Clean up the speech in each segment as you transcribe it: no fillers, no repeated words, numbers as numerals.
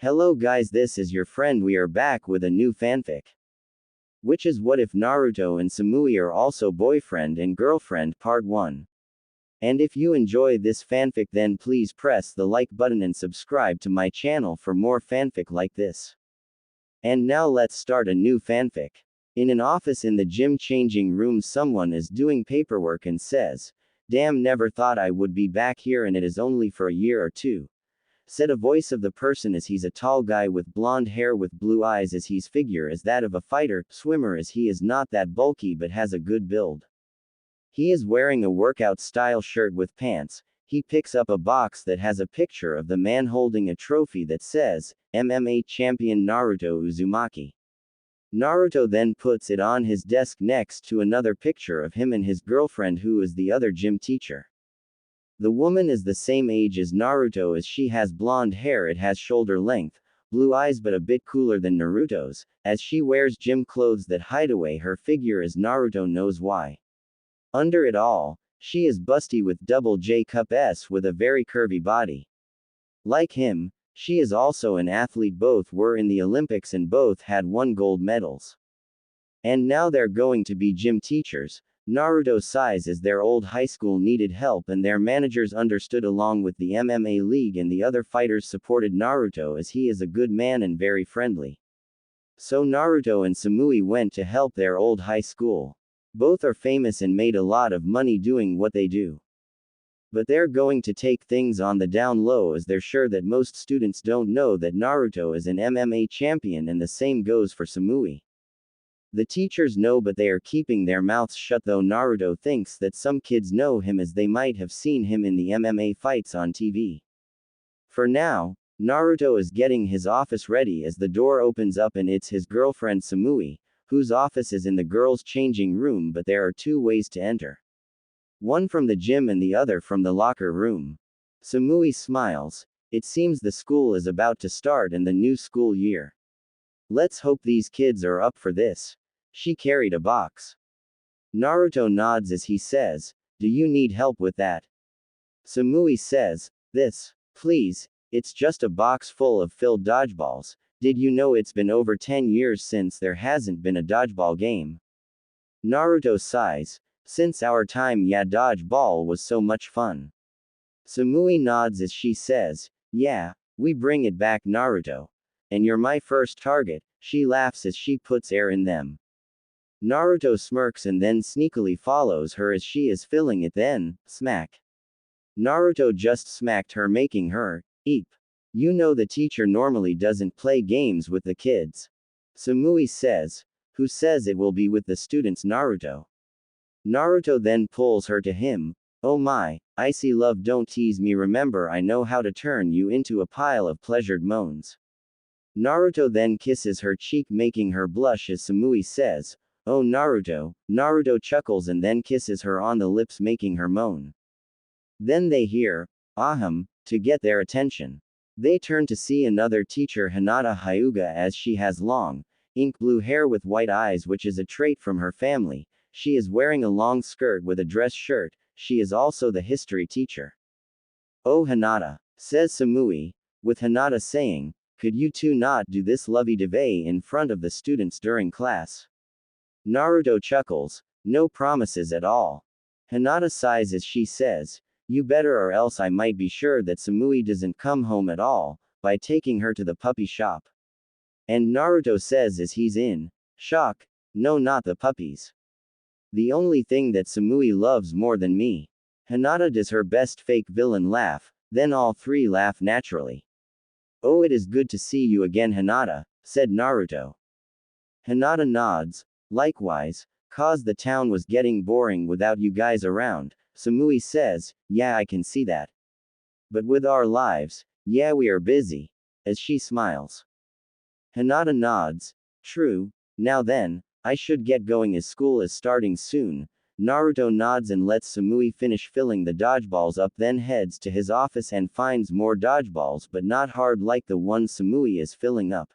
Hello guys, this is your friend. We are back with a new fanfic. Which is what if Naruto and Samui are also boyfriend and girlfriend part 1. And if you enjoy this fanfic, then please press the like button and subscribe to my channel for more fanfic like this. And now let's start a new fanfic. In an office in the gym changing room, someone is doing paperwork and says, "Damn, never thought I would be back here, and it is only for a year or two." Said a voice of the person as he's a tall guy with blonde hair with blue eyes, as his figure is that of a fighter, swimmer, as he is not that bulky but has a good build. He is wearing a workout style shirt with pants. He picks up a box that has a picture of the man holding a trophy that says, MMA champion Naruto Uzumaki. Naruto then puts it on his desk next to another picture of him and his girlfriend, who is the other gym teacher. The woman is the same age as Naruto, as she has blonde hair, it has shoulder length, blue eyes but a bit cooler than Naruto's, as she wears gym clothes that hide away her figure, as Naruto knows why. Under it all, she is busty with double J cup S with a very curvy body. Like him, she is also an athlete, both were in the Olympics and both had won gold medals. And now they're going to be gym teachers. Naruto sighs as their old high school needed help and their managers understood, along with the MMA league, and the other fighters supported Naruto as he is a good man and very friendly. So Naruto and Samui went to help their old high school. Both are famous and made a lot of money doing what they do. But they're going to take things on the down low, as they're sure that most students don't know that Naruto is an MMA champion, and the same goes for Samui. The teachers know, but they are keeping their mouths shut, though Naruto thinks that some kids know him as they might have seen him in the MMA fights on TV. For now, Naruto is getting his office ready as the door opens up and it's his girlfriend Samui, whose office is in the girls' changing room, but there are two ways to enter. One from the gym and the other from the locker room. Samui smiles. It seems the school is about to start and the new school year. Let's hope these kids are up for this. She carried a box. Naruto nods as he says, "Do you need help with that?" Samui says, "This, please, it's just a box full of filled dodgeballs. Did you know it's been over 10 years since there hasn't been a dodgeball game?" Naruto sighs. "Since our time, yeah, dodgeball was so much fun." Samui nods as she says, "Yeah, we bring it back, Naruto. And you're my first target." She laughs as she puts air in them. Naruto smirks and then sneakily follows her as she is filling it, then, smack. Naruto just smacked her, making her eep. "You know the teacher normally doesn't play games with the kids." Samui says. "Who says it will be with the students, Naruto?" Naruto then pulls her to him. "Oh my, icy love, don't tease me, remember I know how to turn you into a pile of pleasured moans." Naruto then kisses her cheek, making her blush as Samui says, "Oh Naruto." Naruto chuckles and then kisses her on the lips, making her moan. Then they hear, "Ahem," to get their attention. They turn to see another teacher, Hinata Hyuga, as she has long, ink blue hair with white eyes, which is a trait from her family. She is wearing a long skirt with a dress shirt. She is also the history teacher. "Oh Hinata," says Samui, with Hinata saying, "Could you two not do this lovey-dovey in front of the students during class?" Naruto chuckles. "No promises at all." Hinata sighs as she says, "You better, or else I might be sure that Samui doesn't come home at all, by taking her to the puppy shop." And Naruto says as he's in shock, "No, not the puppies. The only thing that Samui loves more than me." Hinata does her best fake villain laugh, then all three laugh naturally. "Oh, it is good to see you again, Hinata," said Naruto. Hinata nods. "Likewise, cause the town was getting boring without you guys around." Samui says, "Yeah, I can see that. But with our lives, yeah, we are busy." As she smiles. Hinata nods. "True. Now then, I should get going as school is starting soon." Naruto nods and lets Samui finish filling the dodgeballs up, then heads to his office and finds more dodgeballs, but not hard like the ones Samui is filling up.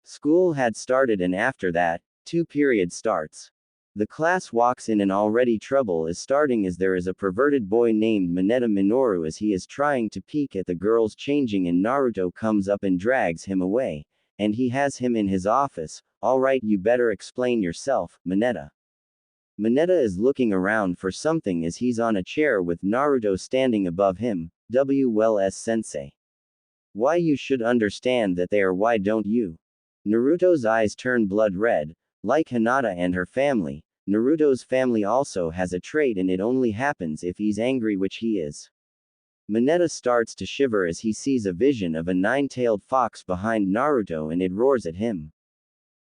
School had started, and after that, 2 period starts. The class walks in and already trouble is starting as there is a perverted boy named Mineta Minoru as he is trying to peek at the girls changing and Naruto comes up and drags him away, and he has him in his office. Alright, you better explain yourself, Mineta. Mineta is looking around for something as he's on a chair with Naruto standing above him. WLS sensei. Why you should understand that they are, why don't you? Naruto's eyes turn blood red. Like Hinata and her family, Naruto's family also has a trait and it only happens if he's angry, which he is. Mineta starts to shiver as he sees a vision of a nine-tailed fox behind Naruto and it roars at him.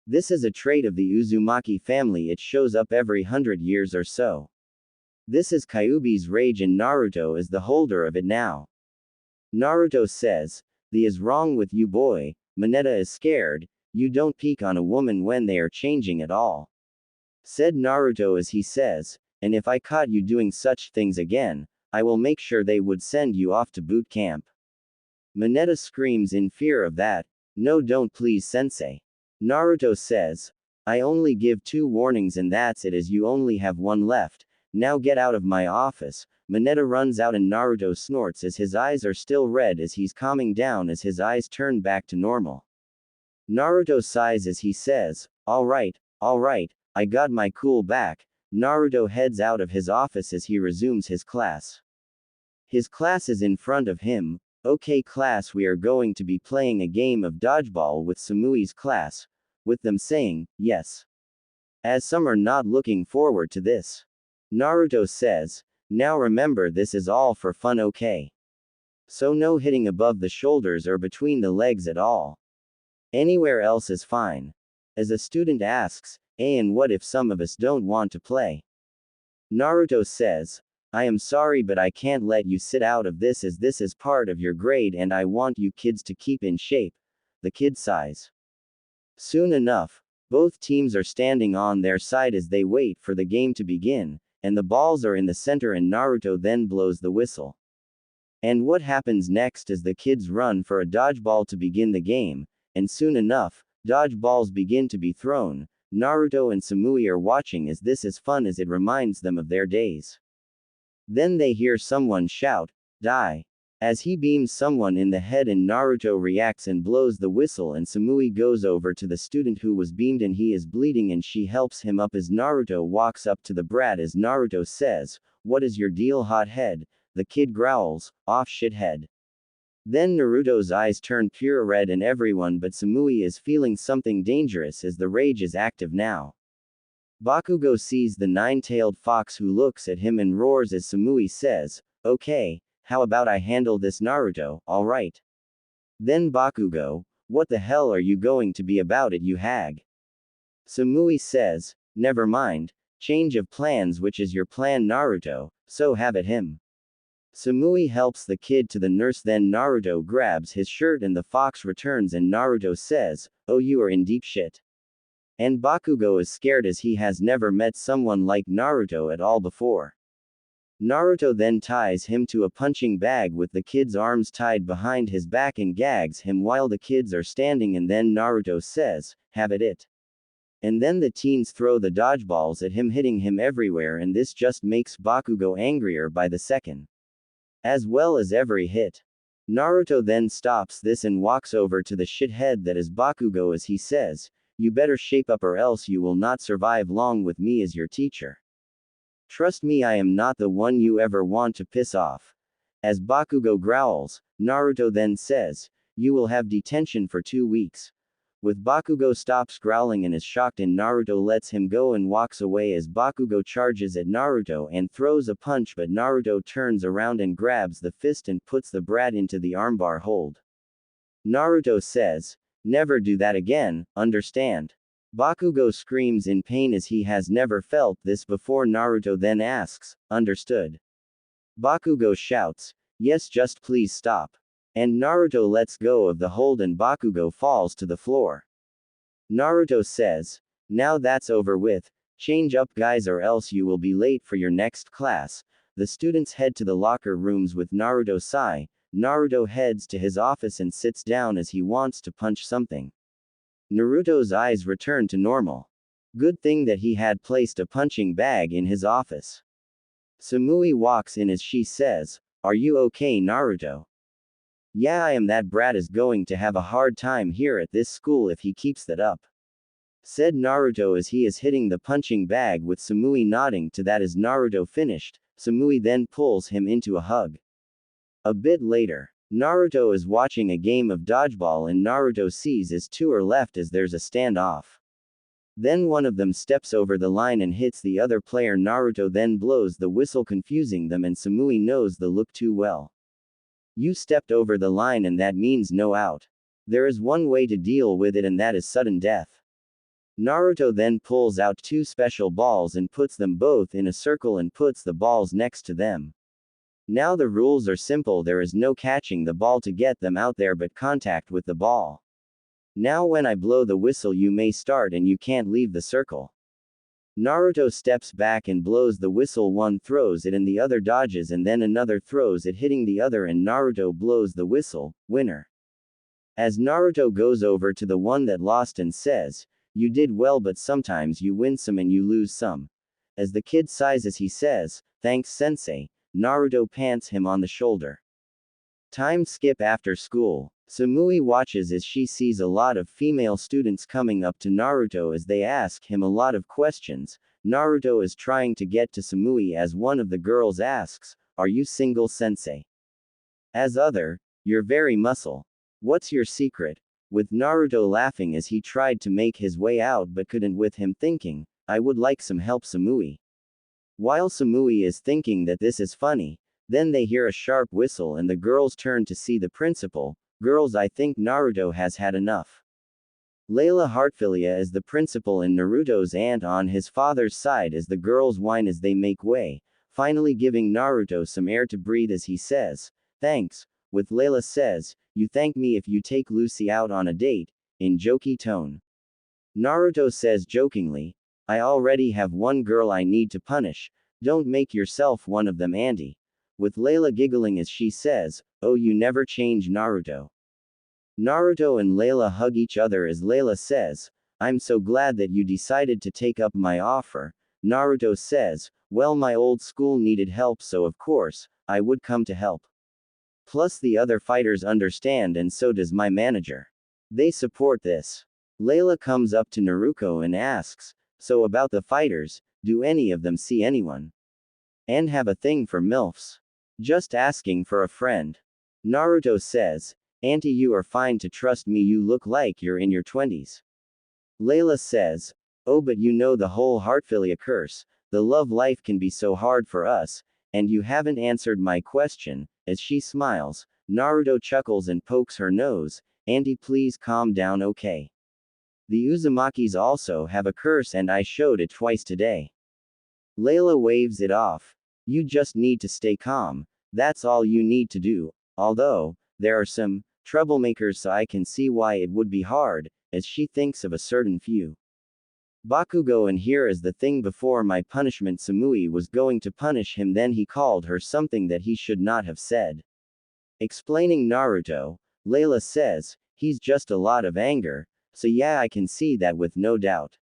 This is a trait of the Uzumaki family, it shows up every 100 years or so. This is Kyuubi's rage and Naruto is the holder of it now. Naruto says, "The is wrong with you boy." Mineta is scared. "You don't peek on a woman when they are changing at all," said Naruto as he says, "and if I caught you doing such things again, I will make sure they would send you off to boot camp." Mineta screams in fear of that. "No, don't please sensei." Naruto says, "I only give 2 warnings and that's it, as you only have 1 left. Now get out of my office." Mineta runs out and Naruto snorts as his eyes are still red as he's calming down as his eyes turn back to normal. Naruto sighs as he says, alright, I got my cool back." Naruto heads out of his office as he resumes his class. His class is in front of him. "Okay class, we are going to be playing a game of dodgeball with Samui's class," with them saying, "Yes." As some are not looking forward to this. Naruto says, "Now remember, this is all for fun, okay? So no hitting above the shoulders or between the legs at all. Anywhere else is fine." As a student asks, "And what if some of us don't want to play?" Naruto says, "I am sorry but I can't let you sit out of this as this is part of your grade and I want you kids to keep in shape." The kid sighs. Soon enough, both teams are standing on their side as they wait for the game to begin, and the balls are in the center and Naruto then blows the whistle. And what happens next is the kids run for a dodgeball to begin the game, and soon enough, dodgeballs begin to be thrown. Naruto and Samui are watching as this is fun as it reminds them of their days. Then they hear someone shout, "Die!" as he beams someone in the head and Naruto reacts and blows the whistle and Samui goes over to the student who was beamed and he is bleeding and she helps him up as Naruto walks up to the brat as Naruto says, "What is your deal, hothead?" The kid growls, "Off shithead." Then Naruto's eyes turn pure red and everyone but Samui is feeling something dangerous as the rage is active now. Bakugo sees the nine-tailed fox who looks at him and roars as Samui says, "Okay, how about I handle this Naruto, alright?" Then Bakugo, "What the hell are you going to be about it, you hag?" Samui says, "Never mind, change of plans, which is your plan Naruto, so have at him." Samui helps the kid to the nurse, then Naruto grabs his shirt and the fox returns and Naruto says, "Oh, you are in deep shit." And Bakugo is scared as he has never met someone like Naruto at all before. Naruto then ties him to a punching bag with the kid's arms tied behind his back and gags him while the kids are standing and then Naruto says, "Have at it." And then the teens throw the dodgeballs at him, hitting him everywhere, and this just makes Bakugo angrier by the second. As well as every hit. Naruto then stops this and walks over to the shithead that is Bakugo as he says, "You better shape up or else you will not survive long with me as your teacher. Trust me, I am not the one you ever want to piss off." As Bakugo growls, Naruto then says, "You will have detention for 2 weeks. With Bakugo stops growling and is shocked and Naruto lets him go and walks away as Bakugo charges at Naruto and throws a punch, but Naruto turns around and grabs the fist and puts the brat into the armbar hold. Naruto says, "Never do that again, understand?" Bakugo screams in pain as he has never felt this before. Naruto then asks, "Understood?" Bakugo shouts, "Yes, just please stop." And Naruto lets go of the hold and Bakugo falls to the floor. Naruto says, "Now that's over with, change up guys or else you will be late for your next class." The students head to the locker rooms with Naruto sigh. Naruto heads to his office and sits down as he wants to punch something. Naruto's eyes return to normal. Good thing that he had placed a punching bag in his office. Samui walks in as she says, "Are you okay, Naruto?" "Yeah, I am. That brat is going to have a hard time here at this school if he keeps that up," said Naruto as he is hitting the punching bag with Samui nodding to that. As Naruto finished, Samui then pulls him into a hug. A bit later, Naruto is watching a game of dodgeball and Naruto sees as two are left as there's a standoff. Then one of them steps over the line and hits the other player. Naruto then blows the whistle confusing them and Samui knows the look too well. "You stepped over the line and that means no out. There is one way to deal with it and that is sudden death." Naruto then pulls out two special balls and puts them both in a circle and puts the balls next to them. Now the rules are simple. There is no catching the ball to get them out there but contact with the ball. Now when I blow the whistle you may start and you can't leave the circle. Naruto steps back and blows the whistle. One throws it and the other dodges and then another throws it hitting the other and Naruto blows the whistle, winner. As Naruto goes over to the one that lost and says, "You did well but sometimes you win some and you lose some." As the kid sighs as he says, "Thanks sensei," Naruto pats him on the shoulder. Time skip after school. Samui watches as she sees a lot of female students coming up to Naruto as they ask him a lot of questions. Naruto is trying to get to Samui as one of the girls asks, "Are you single, sensei?" As other, "You're very muscle. What's your secret?" With Naruto laughing as he tried to make his way out but couldn't, with him thinking, "I would like some help, Samui." While Samui is thinking that this is funny, then they hear a sharp whistle and the girls turn to see the principal. "Girls, I think Naruto has had enough." Layla Heartfilia is the principal and Naruto's aunt on his father's side as the girls whine as they make way, finally giving Naruto some air to breathe as he says, "Thanks," with Layla says, "You thank me if you take Lucy out on a date," in jokey tone. Naruto says jokingly, "I already have one girl I need to punish, don't make yourself one of them, auntie," with Layla giggling as she says, "Oh, you never change, Naruto." Naruto and Layla hug each other as Layla says, "I'm so glad that you decided to take up my offer." Naruto says, "Well, my old school needed help so of course, I would come to help. Plus the other fighters understand and so does my manager. They support this." Layla comes up to Naruto and asks, "So about the fighters, do any of them see anyone? And have a thing for MILFs?" "Just asking for a friend." Naruto says, "Auntie, you are fine to trust me, you look like you're in your 20s. Layla says, "Oh, but you know the whole Heartfilia curse, the love life can be so hard for us, and you haven't answered my question." As she smiles, Naruto chuckles and pokes her nose, "Auntie, please calm down, okay? The Uzumakis also have a curse and I showed it twice today." Layla waves it off. "You just need to stay calm, that's all you need to do, although, there are some troublemakers so I can see why it would be hard," as she thinks of a certain few. "Bakugo, and here is the thing, before my punishment Samui was going to punish him, then he called her something that he should not have said." Explaining Naruto, Layla says, "He's just a lot of anger, so yeah, I can see that with no doubt.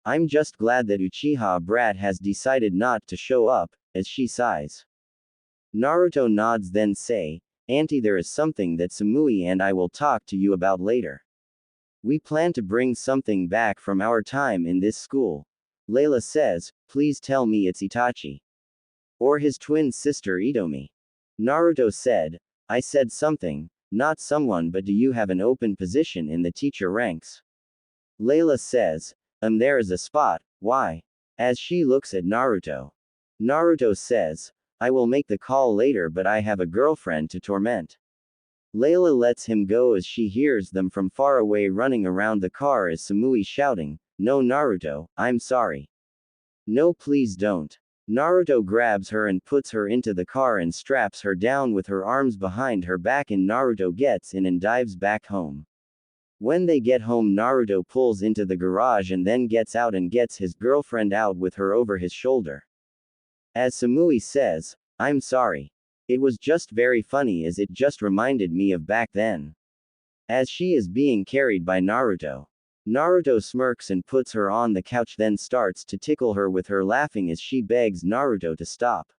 I'm just glad that Uchiha brat has decided not to show up," as she sighs. Naruto nods then say, "Auntie, there is something that Samui and I will talk to you about later. We plan to bring something back from our time in this school." Layla says, "Please tell me it's Itachi. Or his twin sister Itomi." Naruto said, "I said something, not someone, but do you have an open position in the teacher ranks?" Layla says, There is a spot, why?" As she looks at Naruto. Naruto says, "I will make the call later, but I have a girlfriend to torment." Layla lets him go as she hears them from far away running around the car as Samui shouting, "No, Naruto, I'm sorry. No, please don't." Naruto grabs her and puts her into the car and straps her down with her arms behind her back, and Naruto gets in and dives back home. When they get home, Naruto pulls into the garage and then gets out and gets his girlfriend out with her over his shoulder. As Samui says, "I'm sorry. It was just very funny as it just reminded me of back then." As she is being carried by Naruto. Naruto smirks and puts her on the couch, then starts to tickle her with her, laughing as she begs Naruto to stop.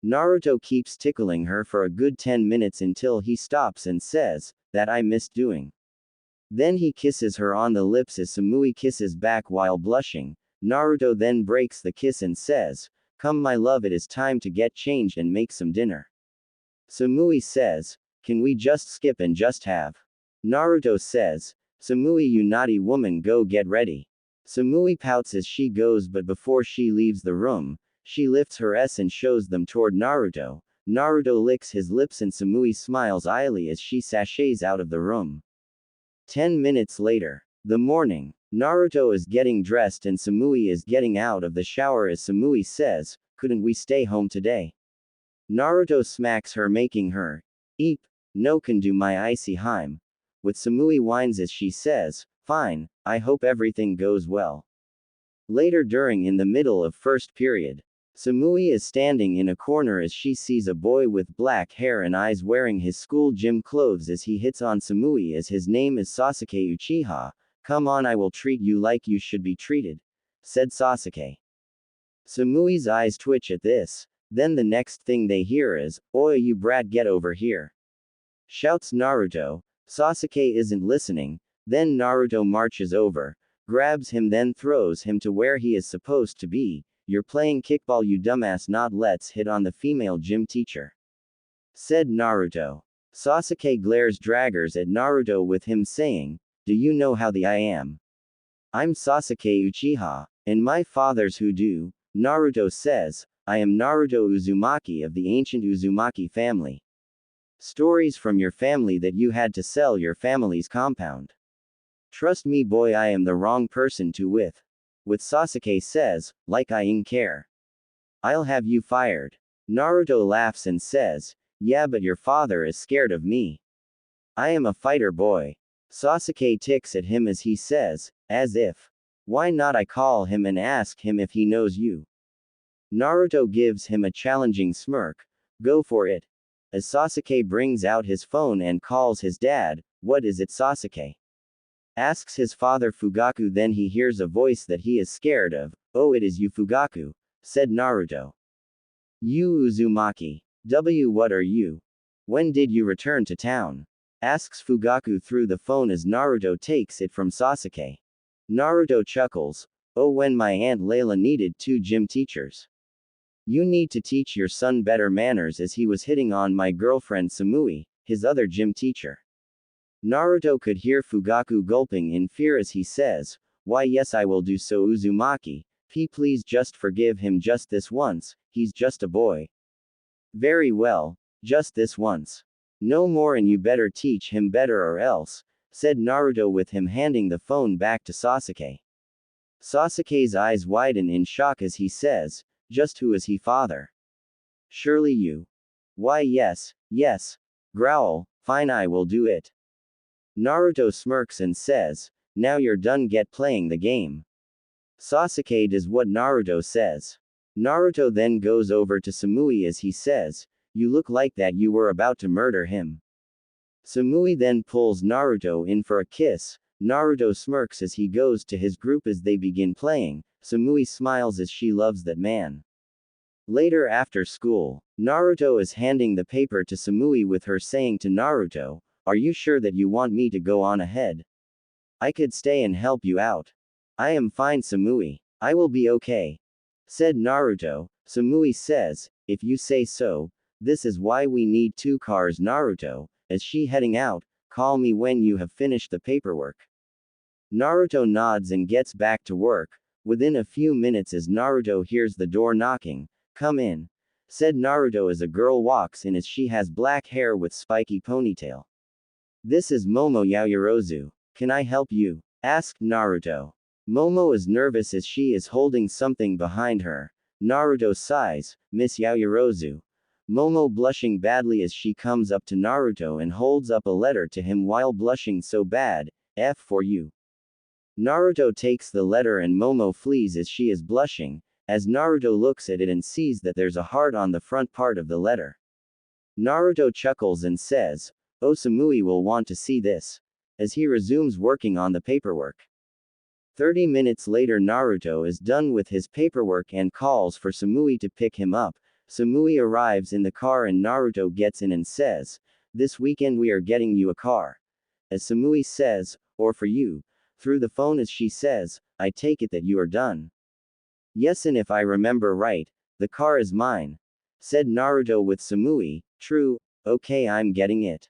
Naruto keeps tickling her for a good 10 minutes until he stops and says, "That I missed doing." Then he kisses her on the lips as Samui kisses back while blushing. Naruto then breaks the kiss and says, "Come my love, it is time to get changed and make some dinner." Samui says, "Can we just skip and just have?" Naruto says, "Samui, you naughty woman, go get ready." Samui pouts as she goes, but before she leaves the room, she lifts her S and shows them toward Naruto. Naruto licks his lips and Samui smiles idly as she sashays out of the room. 10 minutes later. The morning. Naruto is getting dressed and Samui is getting out of the shower as Samui says, "Couldn't we stay home today?" Naruto smacks her, making her, "Eep, no can do my icy heim." With Samui whines as she says, "Fine, I hope everything goes well." Later, during in the middle of first period, Samui is standing in a corner as she sees a boy with black hair and eyes wearing his school gym clothes as he hits on Samui as his name is Sasuke Uchiha. "Come on, I will treat you like you should be treated," said Sasuke. Samui's eyes twitch at this. Then the next thing they hear is, "Oi, you brat, get over here!" shouts Naruto. Sasuke isn't listening. Then Naruto marches over, grabs him, then throws him to where he is supposed to be. "You're playing kickball, you dumbass, not let's hit on the female gym teacher," said Naruto. Sasuke glares daggers at Naruto with him saying, "Do you know how the I am? I'm Sasuke Uchiha, and my father's who do?" Naruto says, "I am Naruto Uzumaki of the ancient Uzumaki family. Stories from your family that you had to sell your family's compound. Trust me boy, I am the wrong person to with." Sasuke says, "Like I ain't care. I'll have you fired." Naruto laughs and says, "Yeah, but your father is scared of me. I am a fighter boy." Sasuke ticks at him as he says, as if, "Why not I call him and ask him if he knows you?" Naruto gives him a challenging smirk. "Go for it." As Sasuke brings out his phone and calls his dad. "What is it, Sasuke?" asks his father Fugaku. Then he hears a voice that he is scared of. "Oh, it is you, Fugaku," said Naruto. "You Uzumaki. What are you? When did you return to town?" asks Fugaku through the phone as Naruto takes it from Sasuke. Naruto chuckles. "Oh, when my Aunt Layla needed 2 gym teachers. You need to teach your son better manners," as he was hitting on my girlfriend Samui, his other gym teacher. Naruto could hear Fugaku gulping in fear as he says, "Why yes, I will do so, Uzumaki. Please just forgive him just this once, he's just a boy." "Very well, just this once. No more, and you better teach him better or else," said Naruto with him handing the phone back to Sasuke. Sasuke's eyes widen in shock as he says, "Just who is he, father? Surely you." "Why yes, yes." Growl, "Fine, I will do it." Naruto smirks and says, "Now you're done, get playing the game." Sasuke does what Naruto says. Naruto then goes over to Samui as he says, "You look like that you were about to murder him." Samui then pulls Naruto in for a kiss. Naruto smirks as he goes to his group as they begin playing. Samui smiles as she loves that man. Later after school, Naruto is handing the paper to Samui with her saying to Naruto, "Are you sure that you want me to go on ahead? I could stay and help you out." "I am fine, Samui. I will be okay," said Naruto. Samui says, "If you say so, this is why we need 2 cars, Naruto." As she heading out, "Call me when you have finished the paperwork." Naruto nods and gets back to work. Within a few minutes as Naruto hears the door knocking, "Come in," said Naruto as a girl walks in as she has black hair with spiky ponytail. "This is Momo Yaoyorozu. Can I help you?" asked Naruto. Momo is nervous as she is holding something behind her. Naruto sighs, "Miss Yaoyorozu." Momo blushing badly as she comes up to Naruto and holds up a letter to him while blushing so bad. "F for you." Naruto takes the letter and Momo flees as she is blushing, as Naruto looks at it and sees that there's a heart on the front part of the letter. Naruto chuckles and says, "Oh, Samui will want to see this," as he resumes working on the paperwork. 30 minutes later, Naruto is done with his paperwork and calls for Samui to pick him up. Samui arrives in the car and Naruto gets in and says, "This weekend we are getting you a car." As Samui says, "Or for you." Through the phone as she says, "I take it that you are done." "Yes, and if I remember right, the car is mine," said Naruto with Samui. "True, okay, I'm getting it."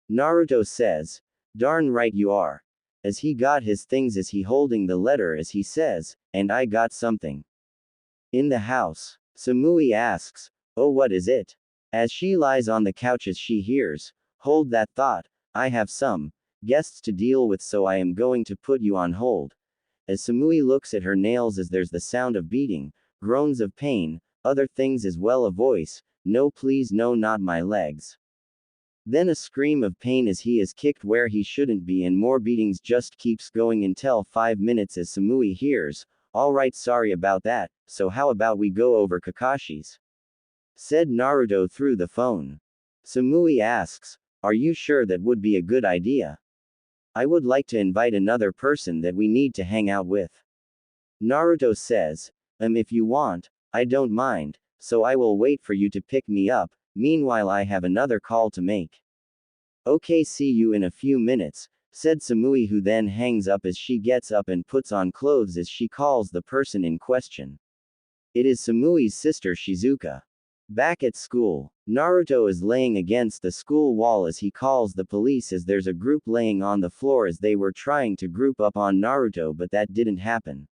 Naruto says, "Darn right you are." As he got his things as he holding the letter as he says, "And I got something." In the house, Samui asks, "Oh, what is it?" As she lies on the couch as she hears, "Hold that thought, I have some guests to deal with, so I am going to put you on hold." As Samui looks at her nails as there's the sound of beating, groans of pain, other things as well, a voice, "No, please, no, not my legs." Then a scream of pain as he is kicked where he shouldn't be, and more beatings just keeps going until 5 minutes as Samui hears, "Alright, sorry about that, so how about we go over Kakashi's?" said Naruto through the phone. Samui asks, "Are you sure that would be a good idea? I would like to invite another person that we need to hang out with." Naruto says, If you want, I don't mind, so I will wait for you to pick me up, meanwhile I have another call to make." "Okay, see you in a few minutes," said Samui, who then hangs up as she gets up and puts on clothes as she calls the person in question. It is Samui's sister Shizuka. Back at school, Naruto is laying against the school wall as he calls the police as there's a group laying on the floor as they were trying to group up on Naruto, but that didn't happen.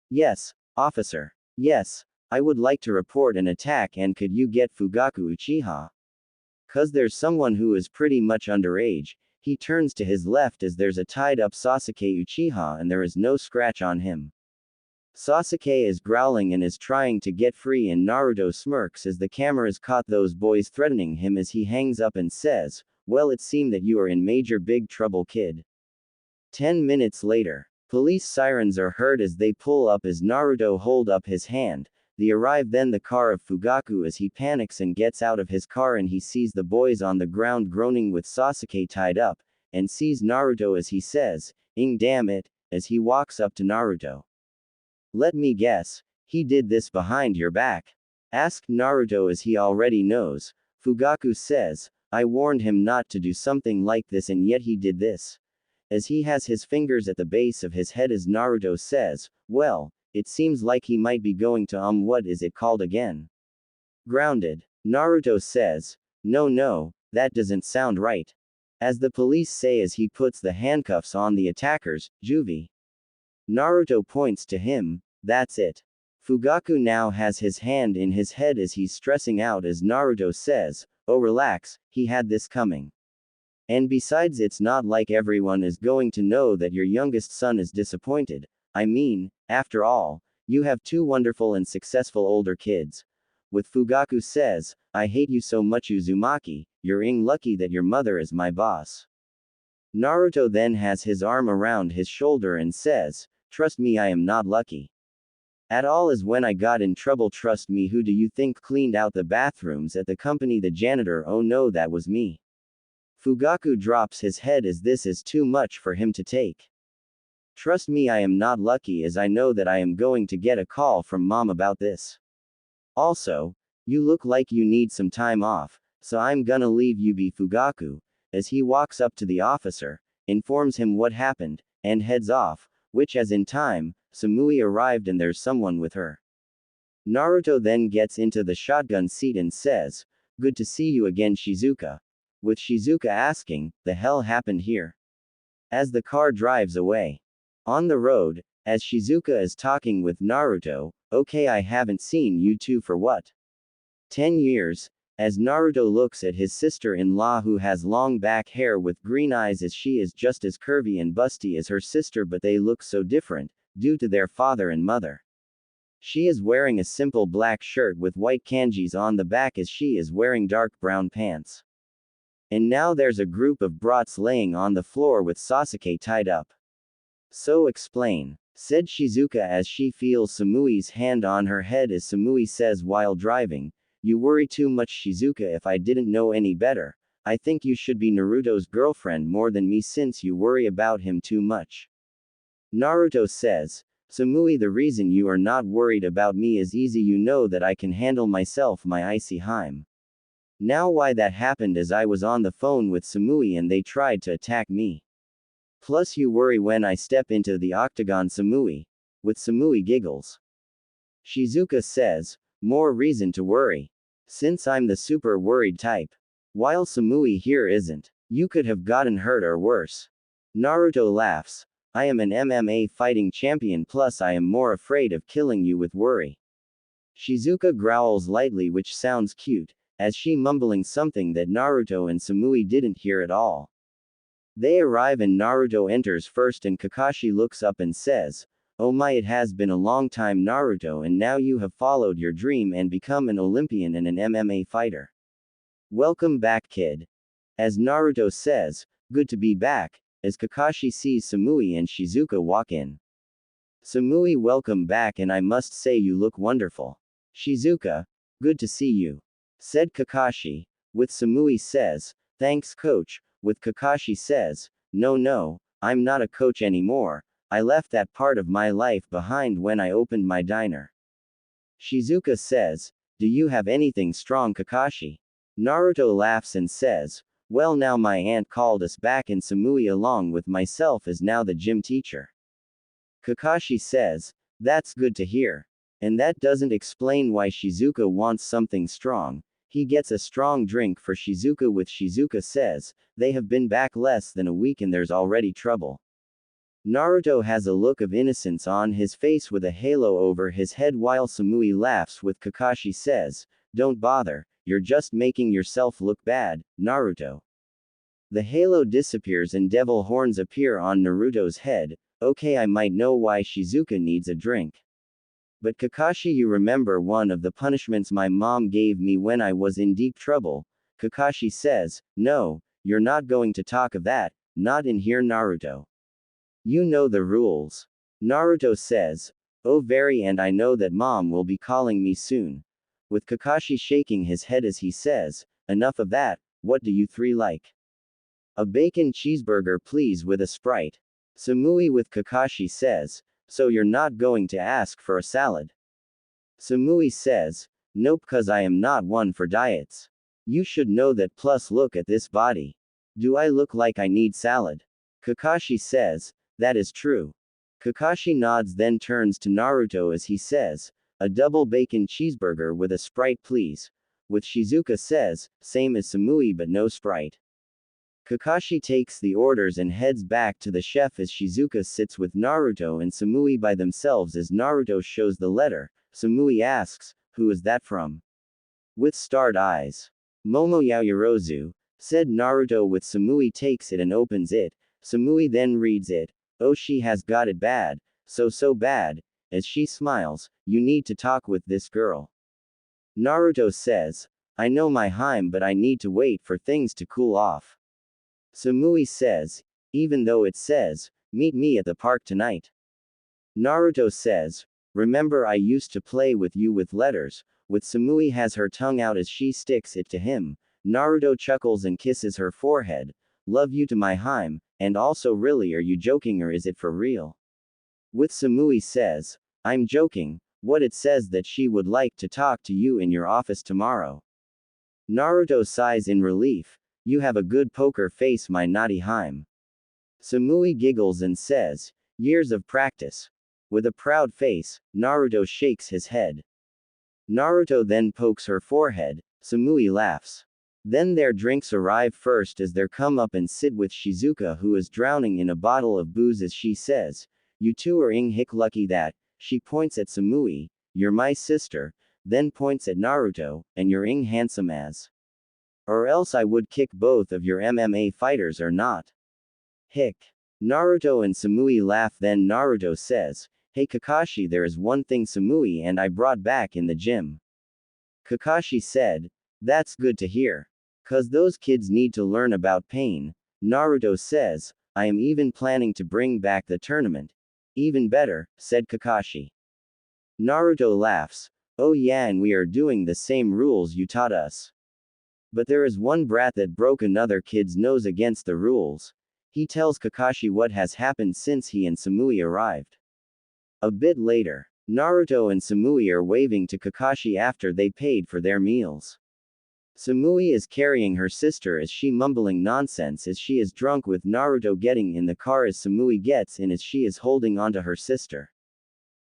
"Yes, officer. Yes, I would like to report an attack, and could you get Fugaku Uchiha? 'Cause there's someone who is pretty much underage." He turns to his left as there's a tied up Sasuke Uchiha and there is no scratch on him. Sasuke is growling and is trying to get free, and Naruto smirks as the cameras caught those boys threatening him as he hangs up and says, "Well, it seemed that you are in major big trouble, kid." 10 minutes later, police sirens are heard as they pull up as Naruto hold up his hand. They arrive, then the car of Fugaku as he panics and gets out of his car and he sees the boys on the ground groaning with Sasuke tied up, and sees Naruto as he says, Damn it," as he walks up to Naruto. "Let me guess, he did this behind your back?" asked Naruto as he already knows. Fugaku says, "I warned him not to do something like this and yet he did this." As he has his fingers at the base of his head as Naruto says, "Well, it seems like he might be going to what is it called again? Grounded." Naruto says, No, that doesn't sound right." As the police say as he puts the handcuffs on the attackers, "Juvie." Naruto points to him, "That's it." Fugaku now has his hand in his head as he's stressing out as Naruto says, "Oh, relax, he had this coming. And besides, it's not like everyone is going to know that your youngest son is disappointed. I mean, after all, you have two wonderful and successful older kids." With Fugaku says, "I hate you so much, Uzumaki, you're lucky that your mother is my boss." Naruto then has his arm around his shoulder and says, "Trust me, I am not lucky at all, as when I got in trouble, trust me, who do you think cleaned out the bathrooms at the company? The janitor. Oh no, that was me." Fugaku drops his head as this is too much for him to take. "Trust me, I am not lucky, as I know that I am going to get a call from mom about this. Also, you look like you need some time off, so I'm gonna leave you be." Fugaku, as he walks up to the officer, informs him what happened, and heads off, which as in time, Samui arrived and there's someone with her. Naruto then gets into the shotgun seat and says, "Good to see you again, Shizuka." With Shizuka asking, "The hell happened here?" as the car drives away. On the road, as Shizuka is talking with Naruto, "Okay, I haven't seen you two for what? 10 years?" As Naruto looks at his sister-in-law who has long back hair with green eyes as she is just as curvy and busty as her sister, but they look so different, due to their father and mother. She is wearing a simple black shirt with white kanjis on the back as she is wearing dark brown pants. And now there's a group of brats laying on the floor with Sasuke tied up. "So explain," said Shizuka as she feels Samui's hand on her head as Samui says while driving, "You worry too much, Shizuka. If I didn't know any better, I think you should be Naruto's girlfriend more than me, since you worry about him too much." Naruto says, Samui, the reason you are not worried about me is easy, you know that I can handle myself, my icy Heim. Now why that happened is I was on the phone with Samui and they tried to attack me. Plus you worry when I step into the octagon, Samui. With Samui giggles. Shizuka says, more reason to worry. Since I'm the super worried type. While Samui here isn't. You could have gotten hurt or worse. Naruto laughs. I am an MMA fighting champion, plus I am more afraid of killing you with worry. Shizuka growls lightly, which sounds cute, as she mumbling something that Naruto and Samui didn't hear at all. They arrive and Naruto enters first and Kakashi looks up and says, oh my, it has been a long time, Naruto, and now you have followed your dream and become an Olympian and an MMA fighter. Welcome back, kid. As Naruto says, good to be back, as Kakashi sees Samui and Shizuka walk in. Samui, welcome back, and I must say you look wonderful. Shizuka, good to see you. Said Kakashi. With Samui says, thanks coach. With Kakashi says, no, I'm not a coach anymore. I left that part of my life behind when I opened my diner. Shizuka says, do you have anything strong, Kakashi? Naruto laughs and says, well, now my aunt called us back and Samui along with myself is now the gym teacher. Kakashi says, that's good to hear. And that doesn't explain why Shizuka wants something strong. He gets a strong drink for Shizuka. With Shizuka says, they have been back less than a week and there's already trouble. Naruto has a look of innocence on his face with a halo over his head while Samui laughs. With Kakashi says, don't bother, you're just making yourself look bad, Naruto. The halo disappears and devil horns appear on Naruto's head. Okay, I might know why Shizuka needs a drink. But Kakashi, you remember one of the punishments my mom gave me when I was in deep trouble? Kakashi says, no, you're not going to talk of that, not in here, Naruto. You know the rules. Naruto says, oh very, and I know that mom will be calling me soon. With Kakashi shaking his head as he says, enough of that, what do you three like? A bacon cheeseburger please with a Sprite. Samui with Kakashi says, so you're not going to ask for a salad? Samui says, nope, cause I am not one for diets. You should know that, plus look at this body. Do I look like I need salad? Kakashi says, that is true. Kakashi nods, then turns to Naruto as he says, a double bacon cheeseburger with a Sprite please. With Shizuka says, same as Samui but no Sprite. Kakashi takes the orders and heads back to the chef as Shizuka sits with Naruto and Samui by themselves. As Naruto shows the letter, Samui asks, who is that from? With starred eyes. Momo Yaoyorozu, said Naruto. With Samui takes it and opens it. Samui then reads it. Oh, she has got it bad, so bad. As she smiles, you need to talk with this girl. Naruto says, I know my Heim, but I need to wait for things to cool off. Samui says, even though it says, meet me at the park tonight. Naruto says, remember I used to play with you with letters. With Samui has her tongue out as she sticks it to him. Naruto chuckles and kisses her forehead. Love you to my Heim, and also really, are you joking or is it for real? With Samui says, I'm joking. What, it says that she would like to talk to you in your office tomorrow. Naruto sighs in relief. You have a good poker face, my naughty Heim. Samui giggles and says, years of practice. With a proud face, Naruto shakes his head. Naruto then pokes her forehead. Samui laughs. Then their drinks arrive first as they come up and sit with Shizuka, who is drowning in a bottle of booze, as she says, you two are hick lucky that, she points at Samui, you're my sister, then points at Naruto, and you're handsome as. Or else I would kick both of your MMA fighters or not. Hick. Naruto and Samui laugh, then Naruto says, hey Kakashi, there is one thing Samui and I brought back in the gym. Kakashi said, that's good to hear. Cause those kids need to learn about pain. Naruto says, I am even planning to bring back the tournament. Even better, said Kakashi. Naruto laughs, oh yeah, and we are doing the same rules you taught us. But there is one brat that broke another kid's nose against the rules. He tells Kakashi what has happened since he and Samui arrived. A bit later, Naruto and Samui are waving to Kakashi after they paid for their meals. Samui is carrying her sister as she mumbling nonsense as she is drunk with Naruto getting in the car as Samui gets in as she is holding onto her sister.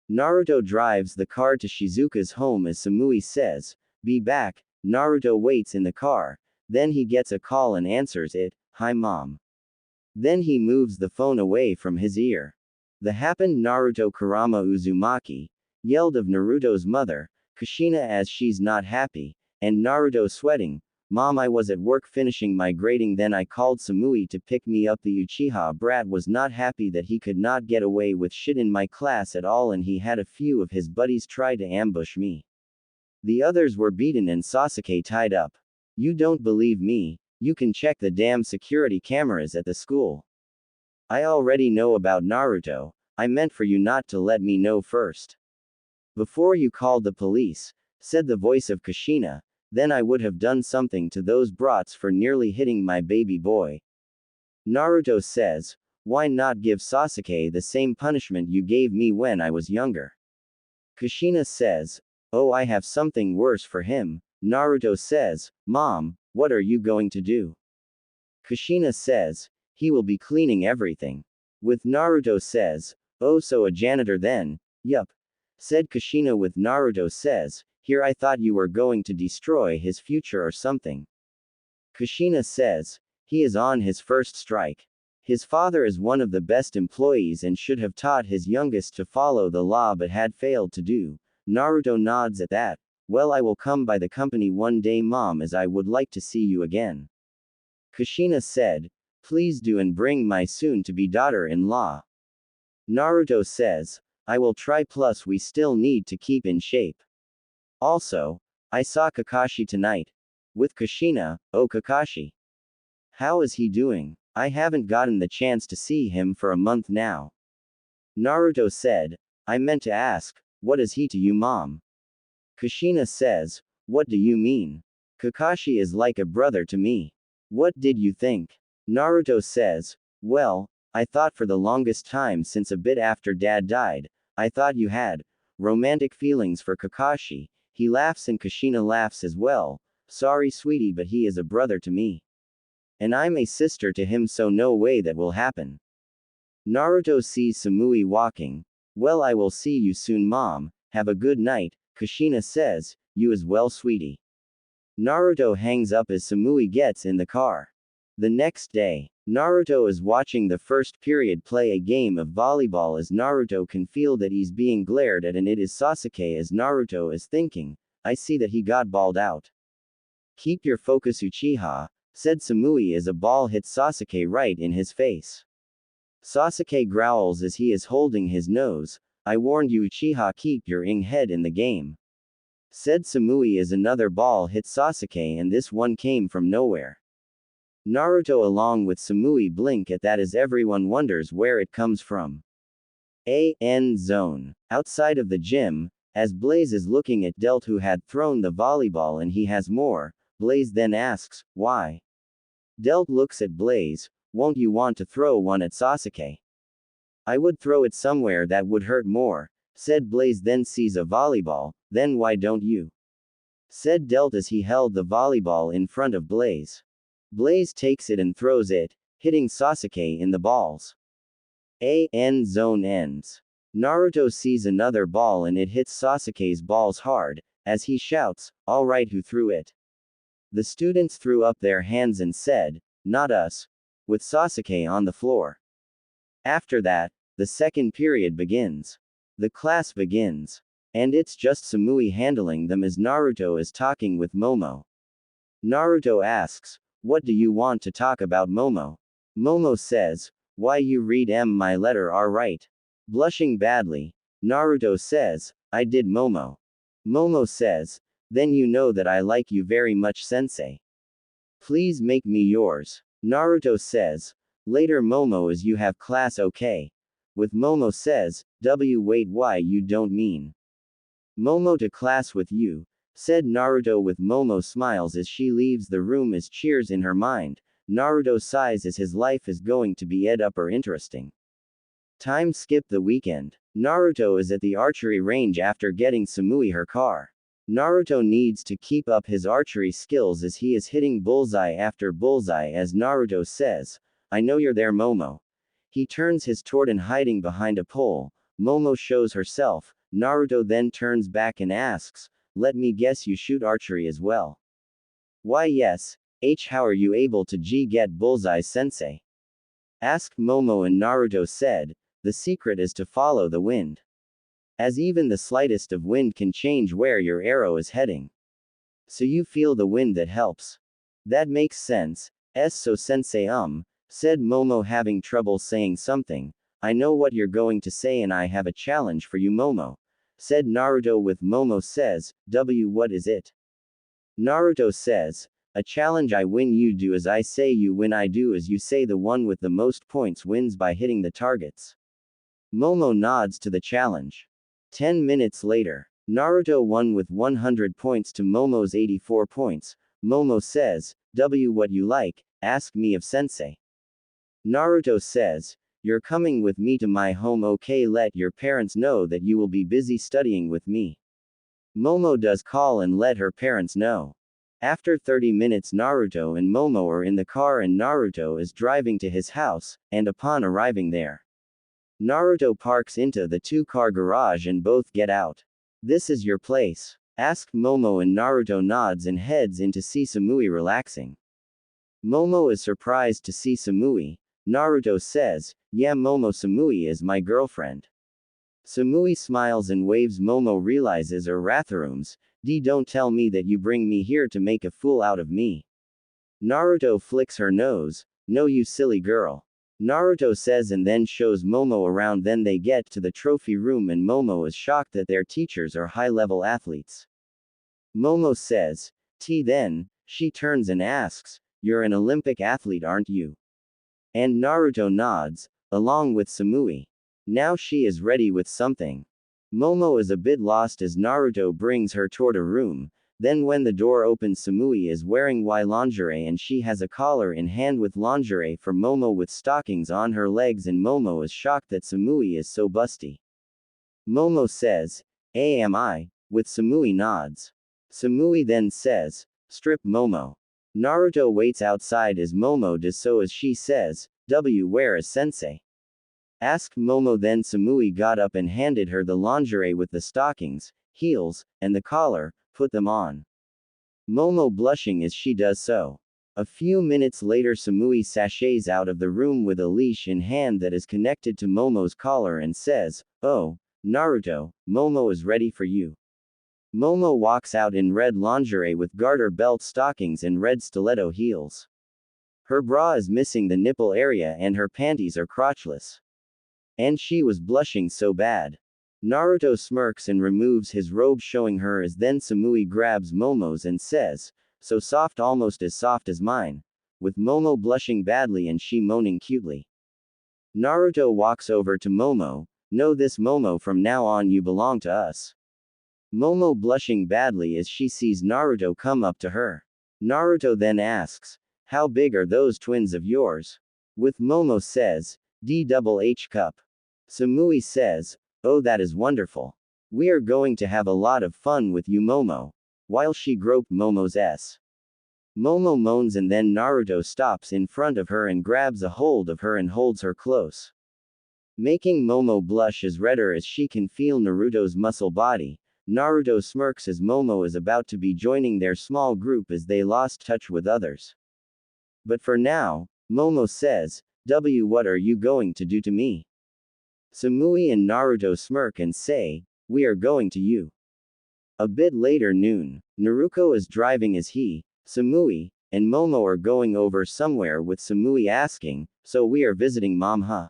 Naruto drives the car to Shizuka's home as Samui says, "Be back." Naruto waits in the car, then he gets a call and answers it, "Hi mom." Then he moves the phone away from his ear. The happened Naruto Kurama Uzumaki yelled of Naruto's mother, Kushina as she's not happy, and Naruto sweating, "Mom, I was at work finishing my grading, then I called Samui to pick me up. The Uchiha brat was not happy that he could not get away with shit in my class at all, and he had a few of his buddies try to ambush me. The others were beaten and Sasuke tied up. You don't believe me? You can check the damn security cameras at the school. I already know about Naruto. I meant for you not to let me know first. Before you called the police," said the voice of Kushina, "then I would have done something to those brats for nearly hitting my baby boy." Naruto says, "Why not give Sasuke the same punishment you gave me when I was younger?" Kushina says, "Oh, I have something worse for him." Naruto says, "Mom, what are you going to do?" Kushina says, "He will be cleaning everything." With Naruto says, "Oh, so a janitor then?" "Yup," said Kushina. With Naruto says, "Here, I thought you were going to destroy his future or something." Kushina says, "He is on his first strike. His father is one of the best employees and should have taught his youngest to follow the law but had failed to do." Naruto nods at that. "Well, I will come by the company one day, Mom, as I would like to see you again." Kushina said, "Please do, and bring my soon-to-be daughter-in-law." Naruto says, "I will try, plus we still need to keep in shape. Also, I saw Kakashi tonight." With Kushina, "Oh, Kakashi. How is he doing? I haven't gotten the chance to see him for a month now." Naruto said, "I meant to ask, what is he to you, Mom?" Kushina says, "What do you mean? Kakashi is like a brother to me. What did you think?" Naruto says, "Well, I thought for the longest time since a bit after Dad died, I thought you had romantic feelings for Kakashi." He laughs and Kushina laughs as well. "Sorry, sweetie, but he is a brother to me. And I'm a sister to him, so no way that will happen." Naruto sees Samui walking. "Well, I will see you soon, Mom. Have a good night." Kushina says, "You as well, sweetie." Naruto hangs up as Samui gets in the car. The next day, Naruto is watching the first period play a game of volleyball as Naruto can feel that he's being glared at, and it is Sasuke as Naruto is thinking, "I see that he got balled out." "Keep your focus, Uchiha," said Samui as a ball hits Sasuke right in his face. Sasuke growls as he is holding his nose. "I warned you, Uchiha, keep your head in the game," said Samui as another ball hit Sasuke, and this one came from nowhere. Naruto along with Samui blink at that as everyone wonders where it comes from. End zone. Outside of the gym, as Blaze is looking at Delt, who had thrown the volleyball and he has more, Blaze then asks, "Why?" Delt looks at Blaze, "Won't you want to throw one at Sasuke?" "I would throw it somewhere that would hurt more," said Blaze, then sees a volleyball. "Then why don't you?" said Delt as he held the volleyball in front of Blaze. Blaze takes it and throws it, hitting Sasuke in the balls. End zone ends. Naruto sees another ball and it hits Sasuke's balls hard, as he shouts, "All right, who threw it?" The students threw up their hands and said, "Not us," with Sasuke on the floor. After that, the second period begins. The class begins. And it's just Samui handling them as Naruto is talking with Momo. Naruto asks, "What do you want to talk about, Momo?" Momo says, "Why you read my letter, alright?" Blushing badly, Naruto says, "I did, Momo." Momo says, "Then you know that I like you very much, sensei. Please make me yours." Naruto says, "Later, Momo, as you have class, okay?" With Momo says, Wait, why you don't mean Momo to class with you?" said Naruto with Momo smiles as she leaves the room as cheers in her mind. Naruto sighs as his life is going to be ed up or interesting. Time skip the weekend. Naruto is at the archery range after getting Samui her car. Naruto needs to keep up his archery skills as he is hitting bullseye after bullseye as Naruto says, "I know you're there, Momo." He turns his toward and hiding behind a pole. Momo shows herself. Naruto then turns back and asks, "Let me guess you shoot archery as well." "Why yes, how are you able to get bullseye sensei?" asked Momo and Naruto said, "The secret is to follow the wind. As even the slightest of wind can change where your arrow is heading. So you feel the wind that helps." "That makes sense, so sensei said Momo having trouble saying something. "I know what you're going to say and I have a challenge for you, Momo," said Naruto with Momo says, what is it?" Naruto says, "A challenge, I win you do as I say, you win I do as you say, the one with the most points wins by hitting the targets." Momo nods to the challenge. 10 minutes later, Naruto won with 100 points to Momo's 84 points. Momo says, "What you like, ask me of sensei." Naruto says, "You're coming with me to my home, okay? Let your parents know that you will be busy studying with me." Momo does call and let her parents know. After 30 minutes, Naruto and Momo are in the car and Naruto is driving to his house, and upon arriving there, Naruto parks into the two-car garage and both get out. "This is your place?" asked Momo and Naruto nods and heads in to see Samui relaxing. Momo is surprised to see Samui. Naruto says, "Yeah, Momo, Samui is my girlfriend." Samui smiles and waves. Momo realizes her Ratharooms. Don't tell me that you bring me here to make a fool out of me." Naruto flicks her nose. "No, you silly girl." Naruto says and then shows Momo around. Then they get to the trophy room and Momo is shocked that their teachers are high-level athletes. Momo says, Then, she turns and asks, "You're an Olympic athlete, aren't you?" And Naruto nods, along with Samui. Now she is ready with something. Momo is a bit lost as Naruto brings her toward a room. Then when the door opens, Samui is wearing lingerie and she has a collar in hand with lingerie for Momo with stockings on her legs, and Momo is shocked that Samui is so busty. Momo says, Am I?" with Samui nods. Samui then says, "Strip, Momo." Naruto waits outside as Momo does so as she says, "Where is sensei?" asked Momo. Then Samui got up and handed her the lingerie with the stockings, heels, and the collar. "Put them on." Momo blushing as she does so. A few minutes later, Samui sachets out of the room with a leash in hand that is connected to Momo's collar and says, "Oh, Naruto, Momo is ready for you." Momo walks out in red lingerie with garter belt stockings and red stiletto heels. Her bra is missing the nipple area and her panties are crotchless. And she was blushing so bad. Naruto smirks and removes his robe, showing her as then Samui grabs Momo's and says, "So soft, almost as soft as mine," with Momo blushing badly and she moaning cutely. Naruto walks over to Momo. "Know this, Momo, from now on you belong to us." Momo blushing badly as she sees Naruto come up to her. Naruto then asks, "How big are those twins of yours?" With Momo says, "DHH cup." Samui says, "Oh, that is wonderful. We are going to have a lot of fun with you, Momo," while she groped Momo's s. Momo moans and then Naruto stops in front of her and grabs a hold of her and holds her close, making Momo blush as redder as she can feel Naruto's muscle body. Naruto smirks as Momo is about to be joining their small group as they lost touch with others. But for now, Momo says, What are you going to do to me?" Samui and Naruto smirk and say, "We are going to you." A bit later, noon. Naruto is driving as he, Samui, and Momo are going over somewhere with Samui asking, "So we are visiting mom, huh?"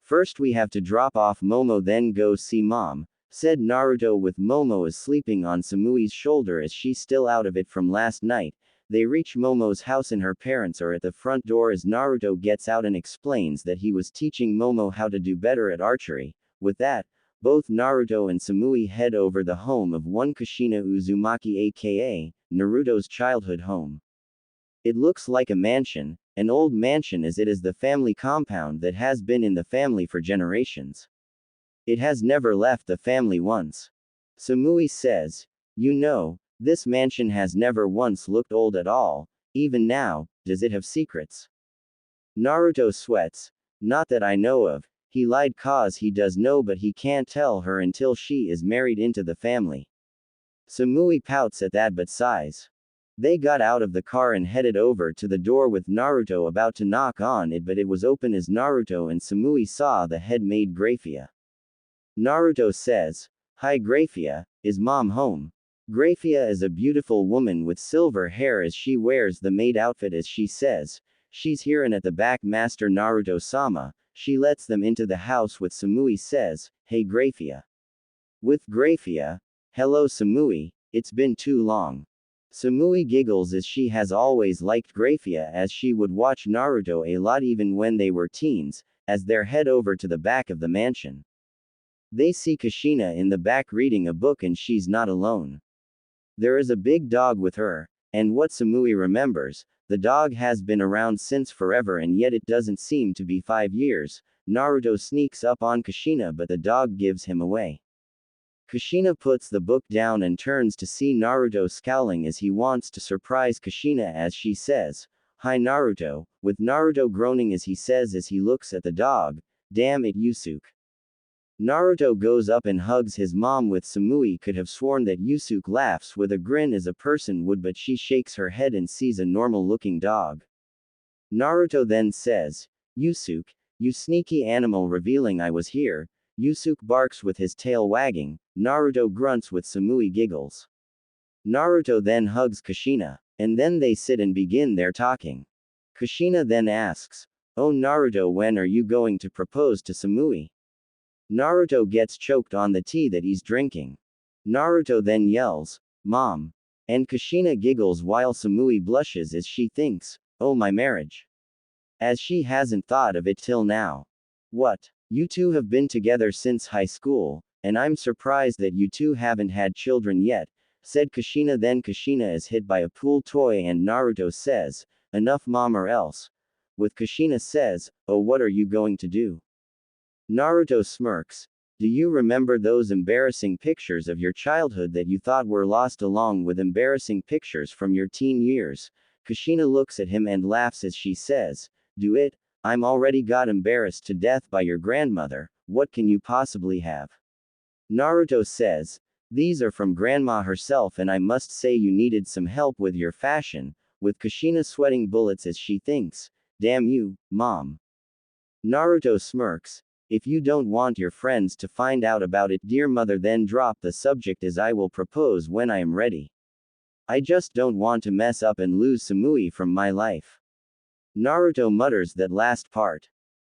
"First we have to drop off Momo, then go see mom," said Naruto with Momo is sleeping on Samui's shoulder as she's still out of it from last night. They reach Momo's house and her parents are at the front door as Naruto gets out and explains that he was teaching Momo how to do better at archery. With that, both Naruto and Samui head over the home of one Kushina Uzumaki, aka Naruto's childhood home. It looks like a mansion, an old mansion as it is the family compound that has been in the family for generations. It has never left the family once. Samui says, you know, this mansion has never once looked old at all, even now, does it have secrets? Naruto sweats, not that I know of, he lied cause he does know but he can't tell her until she is married into the family. Samui pouts at that but sighs. They got out of the car and headed over to the door with Naruto about to knock on it but it was open as Naruto and Samui saw the head-maid Graphia. Naruto says, hi Graphia, is mom home? Graphia is a beautiful woman with silver hair as she wears the maid outfit as she says, she's here and at the back Master Naruto-sama, she lets them into the house with Samui says, hey Graphia. With Graphia, hello Samui, it's been too long. Samui giggles as she has always liked Graphia as she would watch Naruto a lot even when they were teens, as they head over to the back of the mansion. They see Kushina in the back reading a book and she's not alone. There is a big dog with her, and what Samui remembers, the dog has been around since forever and yet it doesn't seem to be 5 years. Naruto sneaks up on Kushina but the dog gives him away. Kushina puts the book down and turns to see Naruto scowling as he wants to surprise Kushina as she says, hi Naruto, with Naruto groaning as he says as he looks at the dog, damn it Yusuke. Naruto goes up and hugs his mom with Samui could have sworn that Yusuke laughs with a grin as a person would but she shakes her head and sees a normal-looking dog. Naruto then says, Yusuke, you sneaky animal revealing I was here. Yusuke barks with his tail wagging, Naruto grunts with Samui giggles. Naruto then hugs Kushina, and then they sit and begin their talking. Kushina then asks, oh Naruto when are you going to propose to Samui? Naruto gets choked on the tea that he's drinking. Naruto then yells, Mom. And Kushina giggles while Samui blushes as she thinks, oh my marriage. As she hasn't thought of it till now. What? You two have been together since high school, and I'm surprised that you two haven't had children yet, said Kushina. Then Kushina is hit by a pool toy and Naruto says, enough mom or else. With Kushina says, oh what are you going to do? Naruto smirks. Do you remember those embarrassing pictures of your childhood that you thought were lost along with embarrassing pictures from your teen years? Kushina looks at him and laughs as she says, do it? I'm already got embarrassed to death by your grandmother, what can you possibly have? Naruto says, these are from grandma herself and I must say you needed some help with your fashion, with Kushina sweating bullets as she thinks, damn you, mom. Naruto smirks, if you don't want your friends to find out about it dear mother then drop the subject as I will propose when I am ready. I just don't want to mess up and lose Samui from my life. Naruto mutters that last part.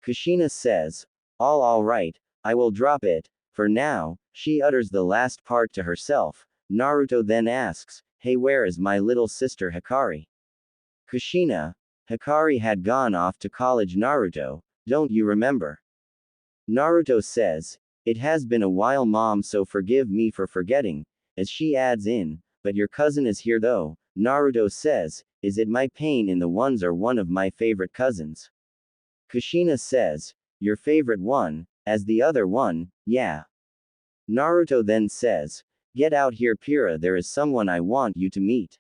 Kushina says, all right, I will drop it, for now, she utters the last part to herself. Naruto then asks, hey where is my little sister Hikari? Kushina, Hikari had gone off to college Naruto, don't you remember? Naruto says, it has been a while mom so forgive me for forgetting, as she adds in, but your cousin is here though. Naruto says, is it my pain in the ones or one of my favorite cousins? Kushina says, your favorite one, as the other one, yeah. Naruto then says, get out here Pira there is someone I want you to meet.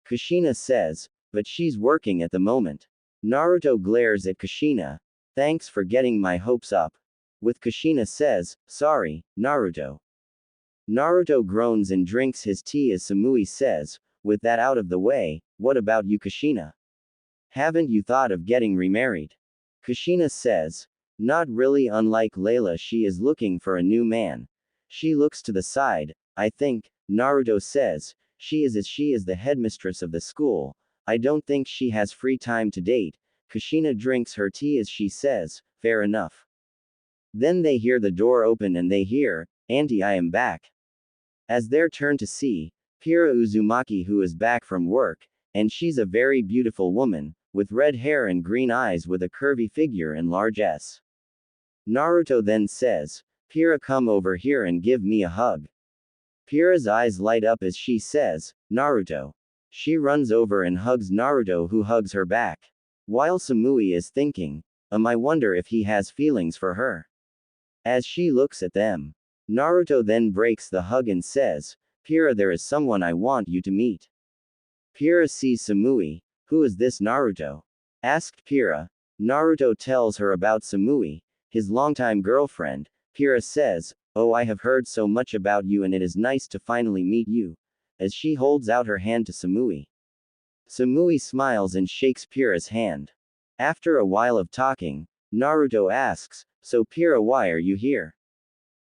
Kushina says, but she's working at the moment. Naruto glares at Kushina, thanks for getting my hopes up. With Kushina says, sorry, Naruto. Naruto groans and drinks his tea as Samui says, with that out of the way, what about you Kushina? Haven't you thought of getting remarried? Kushina says, not really unlike Layla she is looking for a new man. She looks to the side, I think, Naruto says, she is the headmistress of the school, I don't think she has free time to date. Kushina drinks her tea as she says, fair enough. Then they hear the door open and they hear, Auntie I am back. As their turn to see, Pira Uzumaki who is back from work, and she's a very beautiful woman, with red hair and green eyes with a curvy figure and large S. Naruto then says, Pira come over here and give me a hug. Pira's eyes light up as she says, Naruto. She runs over and hugs Naruto who hugs her back. While Samui is thinking, I wonder if he has feelings for her. As she looks at them, Naruto then breaks the hug and says, Pira, there is someone I want you to meet. Pira sees Samui. Who is this Naruto? Asked Pira. Naruto tells her about Samui, his longtime girlfriend. Pira says, Oh, I have heard so much about you and it is nice to finally meet you, as she holds out her hand to Samui. Samui smiles and shakes Pira's hand. After a while of talking, Naruto asks, So Pira, why are you here?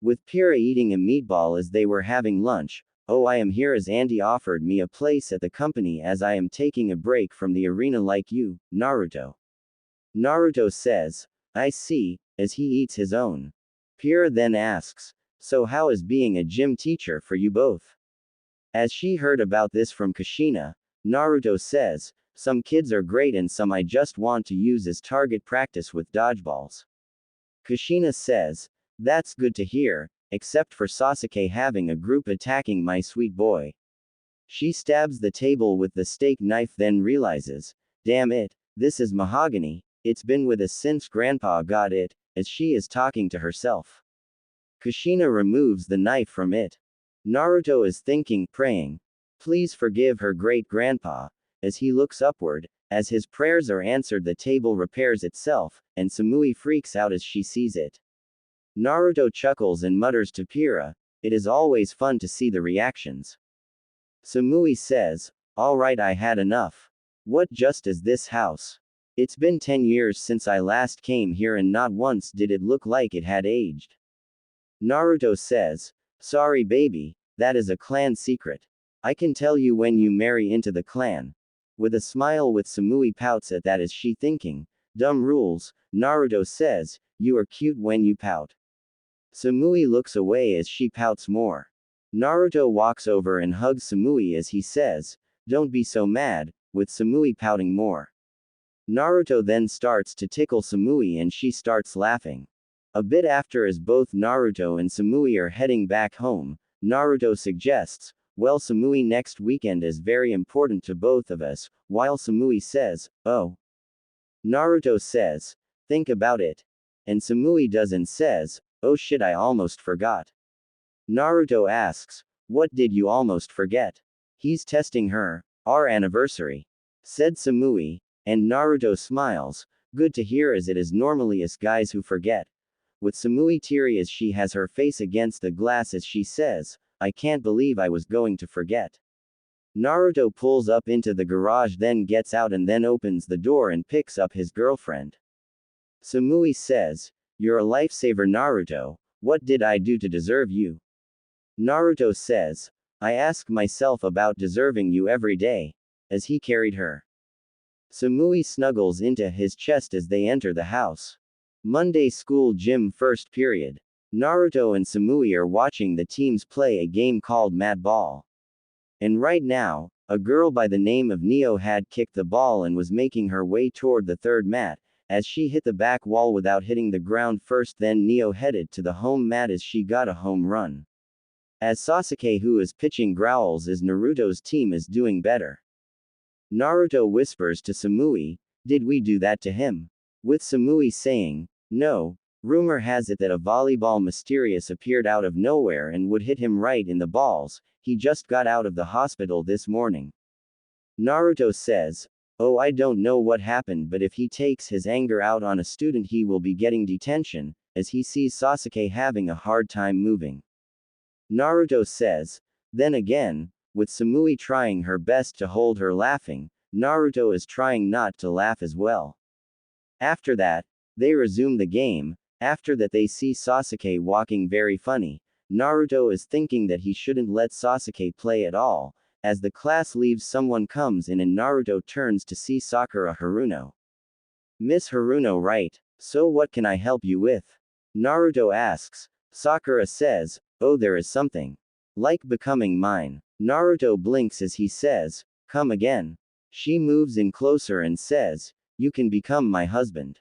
With Pira eating a meatball as they were having lunch, Oh, I am here as Auntie offered me a place at the company as I am taking a break from the arena like you, Naruto. Naruto says, I see, as he eats his own. Pira then asks, So how is being a gym teacher for you both? As she heard about this from Kushina, Naruto says, Some kids are great and some I just want to use as target practice with dodgeballs. Kushina says, That's good to hear, except for Sasuke having a group attacking my sweet boy. She stabs the table with the steak knife then realizes, Damn it, this is mahogany, it's been with us since Grandpa got it, as she is talking to herself. Kushina removes the knife from it. Naruto is thinking, praying, Please forgive her great-grandpa, as he looks upward. As his prayers are answered, the table repairs itself, and Samui freaks out as she sees it. Naruto chuckles and mutters to Pira, It is always fun to see the reactions. Samui says, Alright, I had enough. What just is this house? It's been 10 years since I last came here and not once did it look like it had aged. Naruto says, Sorry baby, that is a clan secret. I can tell you when you marry into the clan. With a smile with Samui pouts at that as she thinking, Dumb rules, Naruto says, You are cute when you pout. Samui looks away as she pouts more. Naruto walks over and hugs Samui as he says, Don't be so mad, with Samui pouting more. Naruto then starts to tickle Samui and she starts laughing. A bit after, as both Naruto and Samui are heading back home, Naruto suggests, Well, Samui, next weekend is very important to both of us, while Samui says, Oh. Naruto says, Think about it. And Samui does and says, Oh shit, I almost forgot. Naruto asks, What did you almost forget? He's testing her. Our anniversary. Said Samui, and Naruto smiles, Good to hear, as it is normally us guys who forget. With Samui teary as she has her face against the glass as she says, I can't believe I was going to forget. Naruto pulls up into the garage, then gets out and then opens the door and picks up his girlfriend. Samui says, You're a lifesaver, Naruto. What did I do to deserve you? Naruto says, I ask myself about deserving you every day, as he carried her. Samui snuggles into his chest as they enter the house. Monday school gym first period. Naruto and Samui are watching the teams play a game called Mat Ball. And right now, a girl by the name of Neo had kicked the ball and was making her way toward the third mat, as she hit the back wall without hitting the ground first. Then Neo headed to the home mat as she got a home run. As Sasuke, who is pitching, growls as Naruto's team is doing better. Naruto whispers to Samui, Did we do that to him? With Samui saying, No. Rumor has it that a volleyball mysterious appeared out of nowhere and would hit him right in the balls. He just got out of the hospital this morning. Naruto says, Oh, I don't know what happened, but if he takes his anger out on a student, he will be getting detention, as he sees Sasuke having a hard time moving. Naruto says, Then again, with Samui trying her best to hold her laughing, Naruto is trying not to laugh as well. After that, they resume the game. After that, they see Sasuke walking very funny. Naruto is thinking that he shouldn't let Sasuke play at all. As the class leaves, someone comes in and Naruto turns to see Sakura Haruno. Miss Haruno, right? So what can I help you with? Naruto asks. Sakura says, Oh, there is something. Like becoming mine. Naruto blinks as he says, Come again. She moves in closer and says, You can become my husband.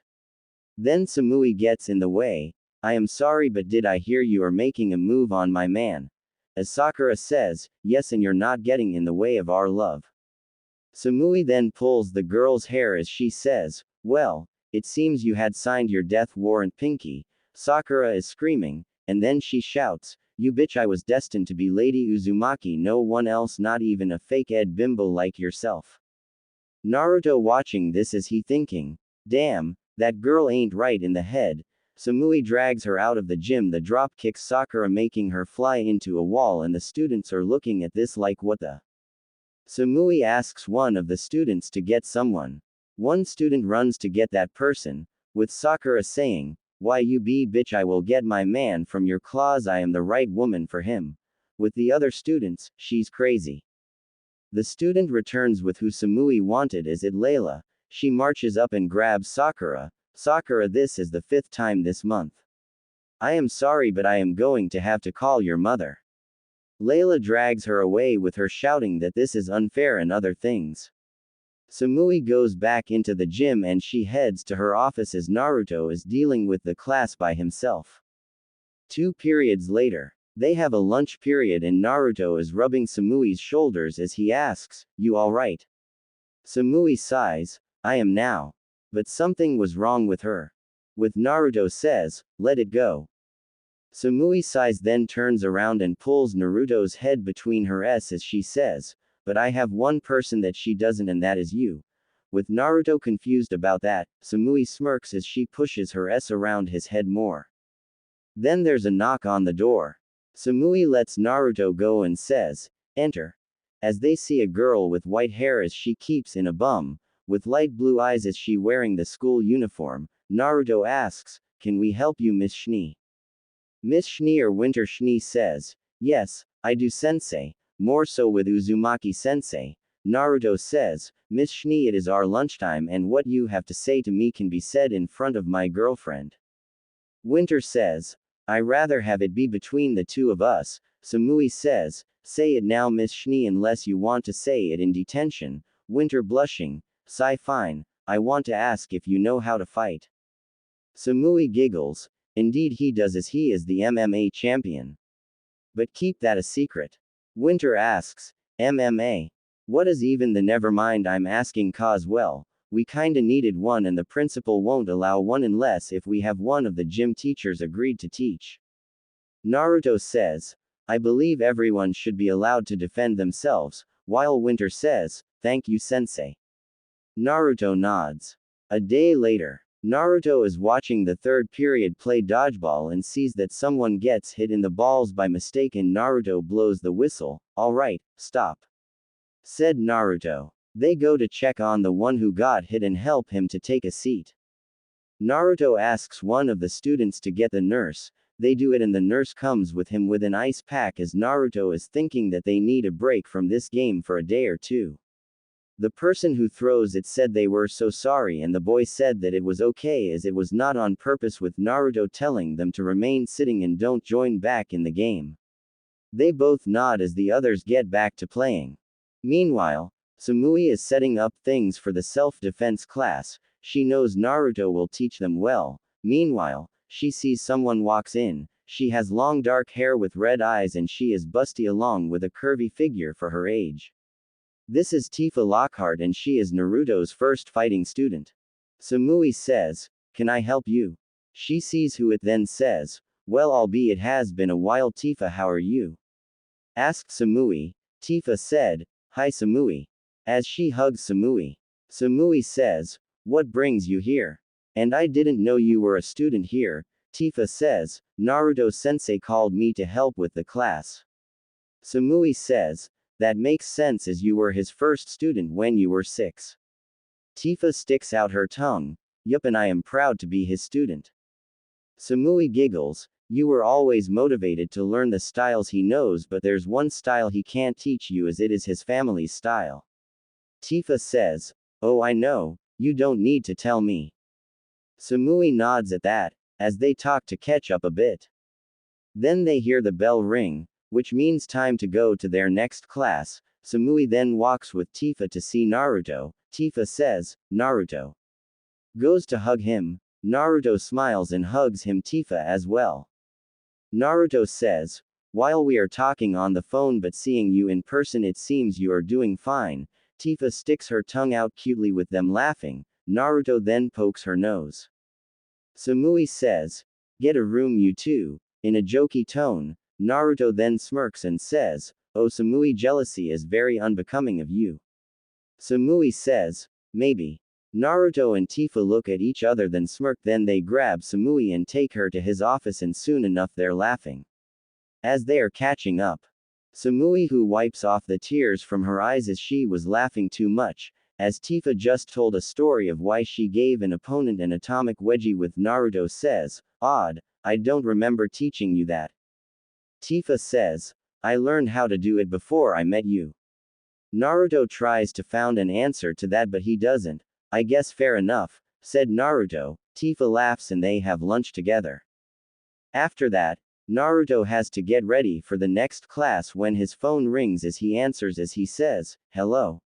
Then Samui gets in the way. I am sorry, but did I hear you are making a move on my man? As Sakura says, Yes, and you're not getting in the way of our love. Samui then pulls the girl's hair as she says, Well, it seems you had signed your death warrant, Pinky. Sakura is screaming, and then she shouts, "You bitch, I was destined to be Lady Uzumaki, no one else, not even a fake Ed bimbo like yourself." Naruto watching this is he thinking, damn, that girl ain't right in the head. Samui drags her out of the gym, the drop kicks Sakura making her fly into a wall, and the students are looking at this like what the. Samui asks one of the students to get someone. One student runs to get that person, with Sakura saying, "Why you be bitch, I will get my man from your claws, I am the right woman for him." With the other students, "She's crazy." The student returns with who Samui wanted. Is it Layla? She marches up and grabs Sakura. "Sakura, this is the 5th time this month. I am sorry, but I am going to have to call your mother." Layla drags her away with her shouting that this is unfair and other things. Samui goes back into the gym and she heads to her office as Naruto is dealing with the class by himself. 2 periods later. They have a lunch period and Naruto is rubbing Samui's shoulders as he asks, "You alright?" Samui sighs, "I am now. But something was wrong with her." With Naruto says, "Let it go." Samui sighs, then turns around and pulls Naruto's head between her s as she says, "But I have one person that she doesn't, and that is you." With Naruto confused about that, Samui smirks as she pushes her s around his head more. Then there's a knock on the door. Samui lets Naruto go and says, "Enter." As they see a girl with white hair as she keeps in a bum, with light blue eyes as she wearing the school uniform, Naruto asks, "Can we help you, Miss Schnee?" Miss Schnee or Winter Schnee says, "Yes, I do, sensei, more so with Uzumaki sensei." Naruto says, "Miss Schnee, it is our lunchtime and what you have to say to me can be said in front of my girlfriend." Winter says, "I rather have it be between the two of us." Samui says, "Say it now, Miss Schnee, unless you want to say it in detention." Winter blushing, "Sigh, fine, I want to ask if you know how to fight." Samui giggles, "Indeed he does, as he is the MMA champion. But keep that a secret." Winter asks, "MMA? What is even the?" "Never mind, I'm asking cause well, we kinda needed one and the principal won't allow one unless if we have one of the gym teachers agreed to teach." Naruto says, "I believe everyone should be allowed to defend themselves," while Winter says, "Thank you, sensei." Naruto nods. A day later. Naruto is watching the 3rd period play dodgeball and sees that someone gets hit in the balls by mistake, and Naruto blows the whistle. "Alright, stop," said Naruto. They go to check on the one who got hit and help him to take a seat. Naruto asks one of the students to get the nurse. They do it and the nurse comes with him with an ice pack as Naruto is thinking that they need a break from this game for a day or two. The person who throws it said they were so sorry and the boy said that it was okay as it was not on purpose, with Naruto telling them to remain sitting and don't join back in the game. They both nod as the others get back to playing. Meanwhile, Samui is setting up things for the self-defense class. She knows Naruto will teach them well. Meanwhile, she sees someone walks in. She has long dark hair with red eyes and she is busty along with a curvy figure for her age. This is Tifa Lockhart and she is Naruto's first fighting student. Samui says, "Can I help you?" She sees who it then says, "Well, albeit it has been a while, Tifa, how are you?" Asked Samui. Tifa said, "Hi Samui." As she hugs Samui. Samui says, "What brings you here?" "And I didn't know you were a student here." Tifa says, "Naruto sensei called me to help with the class." Samui says, "That makes sense as you were his first student when you were 6. Tifa sticks out her tongue. "Yup, and I am proud to be his student." Samui giggles, "You were always motivated to learn the styles he knows, but there's one style he can't teach you as it is his family's style." Tifa says, "Oh, I know, you don't need to tell me." Samui nods at that, as they talk to catch up a bit. Then they hear the bell ring, which means time to go to their next class. Samui then walks with Tifa to see Naruto. Tifa says, "Naruto." Goes to hug him. Naruto smiles and hugs him, Tifa as well. Naruto says, "While we are talking on the phone but seeing you in person, it seems you are doing fine." Tifa sticks her tongue out cutely with them laughing. Naruto then pokes her nose. Samui says, "Get a room you two." In a jokey tone, Naruto then smirks and says, "Oh Samui, jealousy is very unbecoming of you." Samui says, "Maybe." Naruto and Tifa look at each other then smirk, then they grab Samui and take her to his office, and soon enough they're laughing. As they are catching up, Samui who wipes off the tears from her eyes as she was laughing too much, as Tifa just told a story of why she gave an opponent an atomic wedgie with Naruto says, "Odd, I don't remember teaching you that." Tifa says, "I learned how to do it before I met you." Naruto tries to found an answer to that but he doesn't. "I guess fair enough," said Naruto. Tifa laughs and they have lunch together. After that, Naruto has to get ready for the next class when his phone rings as he answers as he says, "Hello."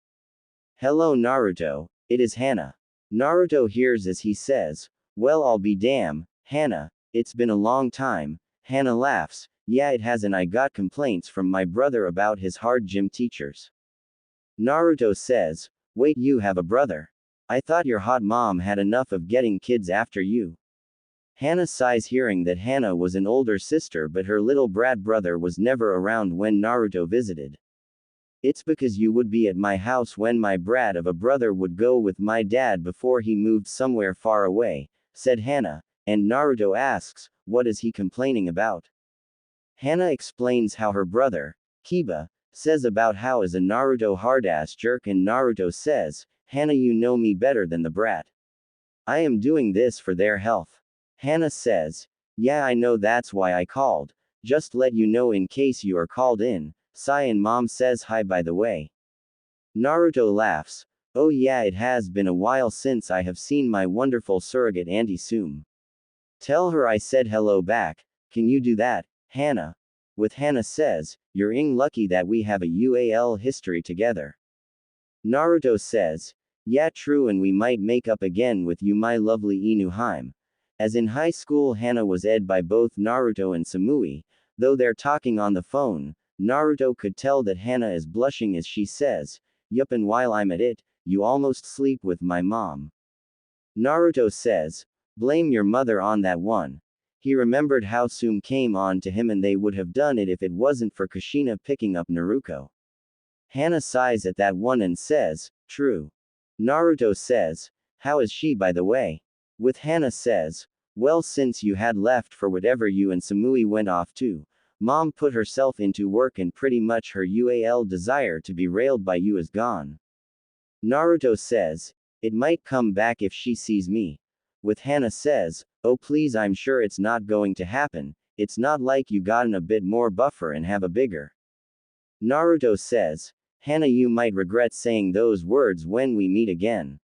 "Hello Naruto, it is Hana." Naruto hears as he says, "Well I'll be damn, Hana, it's been a long time." Hana laughs, "Yeah it has, and I got complaints from my brother about his hard gym teachers." Naruto says, "Wait, you have a brother? I thought your hot mom had enough of getting kids after you." Hana sighs hearing that Hana was an older sister but her little brat brother was never around when Naruto visited. "It's because you would be at my house when my brat of a brother would go with my dad before he moved somewhere far away," said Hana, and Naruto asks, "What is he complaining about?" Hana explains how her brother, Kiba, says about how is a Naruto hard-ass jerk, and Naruto says, "Hana, you know me better than the brat. I am doing this for their health." Hana says, "Yeah I know, that's why I called. Just let you know in case you are called in." Sai and mom says hi by the way. Naruto laughs, "Oh yeah, it has been a while since I have seen my wonderful surrogate auntie Sum. Tell her I said hello back. Can you do that, Hana?" With Hana says, "You're lucky that we have a UAL history together." Naruto says, "Yeah true, and we might make up again with you my lovely Inuheim." As in high school Hana was ed by both Naruto and Samui, though they're talking on the phone, Naruto could tell that Hana is blushing as she says, "Yup, and while I'm at it, you almost sleep with my mom." Naruto says, "Blame your mother on that one." He remembered how Sum came on to him and they would have done it if it wasn't for Kushina picking up Naruto. Hana sighs at that one and says, "True." Naruto says, "How is she by the way?" With Hana says, "Well, since you had left for whatever you and Samui went off to, mom put herself into work and pretty much her UAL desire to be railed by you is gone." Naruto says, "It might come back if she sees me." With Hana says, "Oh please, I'm sure it's not going to happen. It's not like you gotten a bit more buffer and have a bigger." Naruto says, "Hana, you might regret saying those words when we meet again."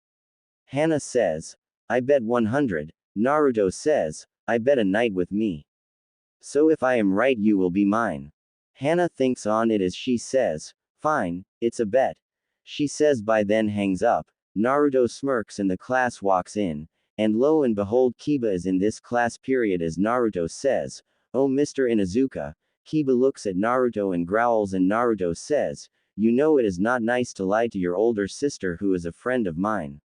Hana says, "I bet 100. Naruto says, "I bet a night with me. So if I am right you will be mine." Hana thinks on it as she says, "Fine, it's a bet." She says bye then hangs up. Naruto smirks and the class walks in, and lo and behold Kiba is in this class period as Naruto says, "Oh Mr. Inuzuka." Kiba looks at Naruto and growls and Naruto says, "You know it is not nice to lie to your older sister who is a friend of mine."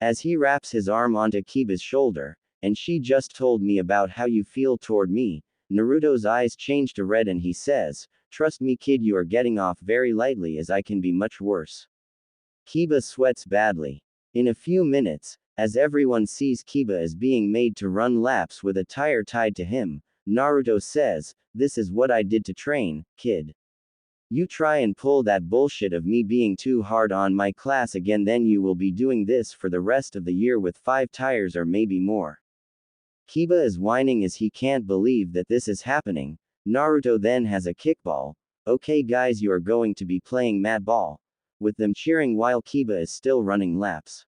As he wraps his arm onto Kiba's shoulder, "And she just told me about how you feel toward me." Naruto's eyes change to red and he says, "Trust me kid, you are getting off very lightly as I can be much worse." Kiba sweats badly. In a few minutes, as everyone sees Kiba is being made to run laps with a tire tied to him, Naruto says, "This is what I did to train, kid. You try and pull that bullshit of me being too hard on my class again, then you will be doing this for the rest of the year with 5 tires or maybe more." Kiba is whining as he can't believe that this is happening. Naruto then has a kickball. "Okay guys, you are going to be playing mat ball." With them cheering while Kiba is still running laps.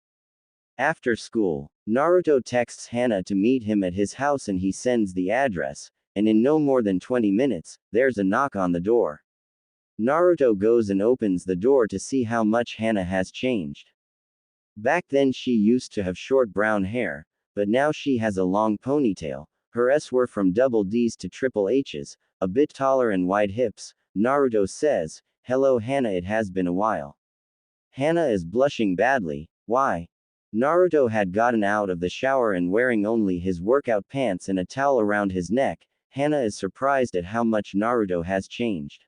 After school, Naruto texts Hana to meet him at his house and he sends the address, and in no more than 20 minutes, there's a knock on the door. Naruto goes and opens the door to see how much Hana has changed. Back then she used to have short brown hair, but now she has a long ponytail. Her S were from double D's to triple H's, a bit taller and wide hips. Naruto says, "Hello Hana, it has been a while." Hana is blushing badly. "Why? Naruto had gotten out of the shower and wearing only his workout pants and a towel around his neck. Hana is surprised at how much Naruto has changed.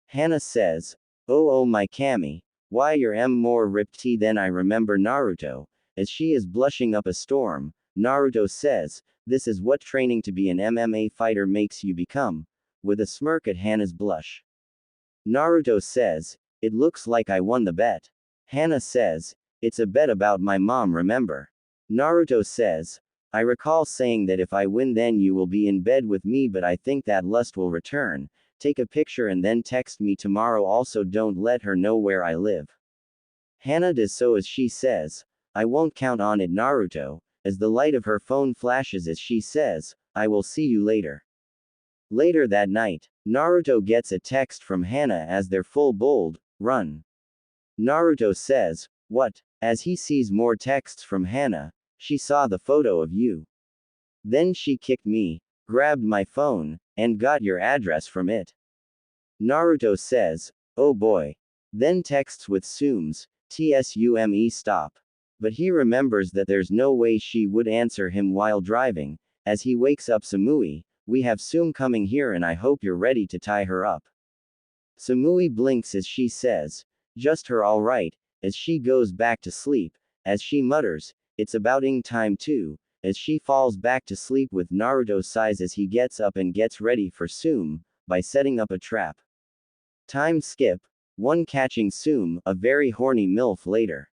Hana says, oh my Kami, why you're more ripped than I remember Naruto. As she is blushing up a storm, Naruto says, this is what training to be an MMA fighter makes you become, with a smirk at Hana's blush. Naruto says, it looks like I won the bet. Hana says, it's a bet about my mom, remember? Naruto says, I recall saying that if I win then you will be in bed with me, but I think that lust will return. Take a picture and then text me tomorrow. Also don't let her know where I live. Hana does so as she says, I won't count on it, Naruto, as the light of her phone flashes as she says, I will see you later. Later that night, Naruto gets a text from Hana as they're full bold, run. Naruto says, what? As he sees more texts from Hana, she saw the photo of you. Then she kicked me, grabbed my phone, and got your address from it. Naruto says, oh boy. Then texts with Tsume, stop. But he remembers that there's no way she would answer him while driving. As he wakes up Samui, we have Tsume coming here and I hope you're ready to tie her up. Samui blinks as she says, just her alright, as she goes back to sleep, as she mutters, it's about ing time too, as she falls back to sleep with Naruto sighs as he gets up and gets ready for Tsume, by setting up a trap. Time skip, one catching Tsume, a very horny MILF later.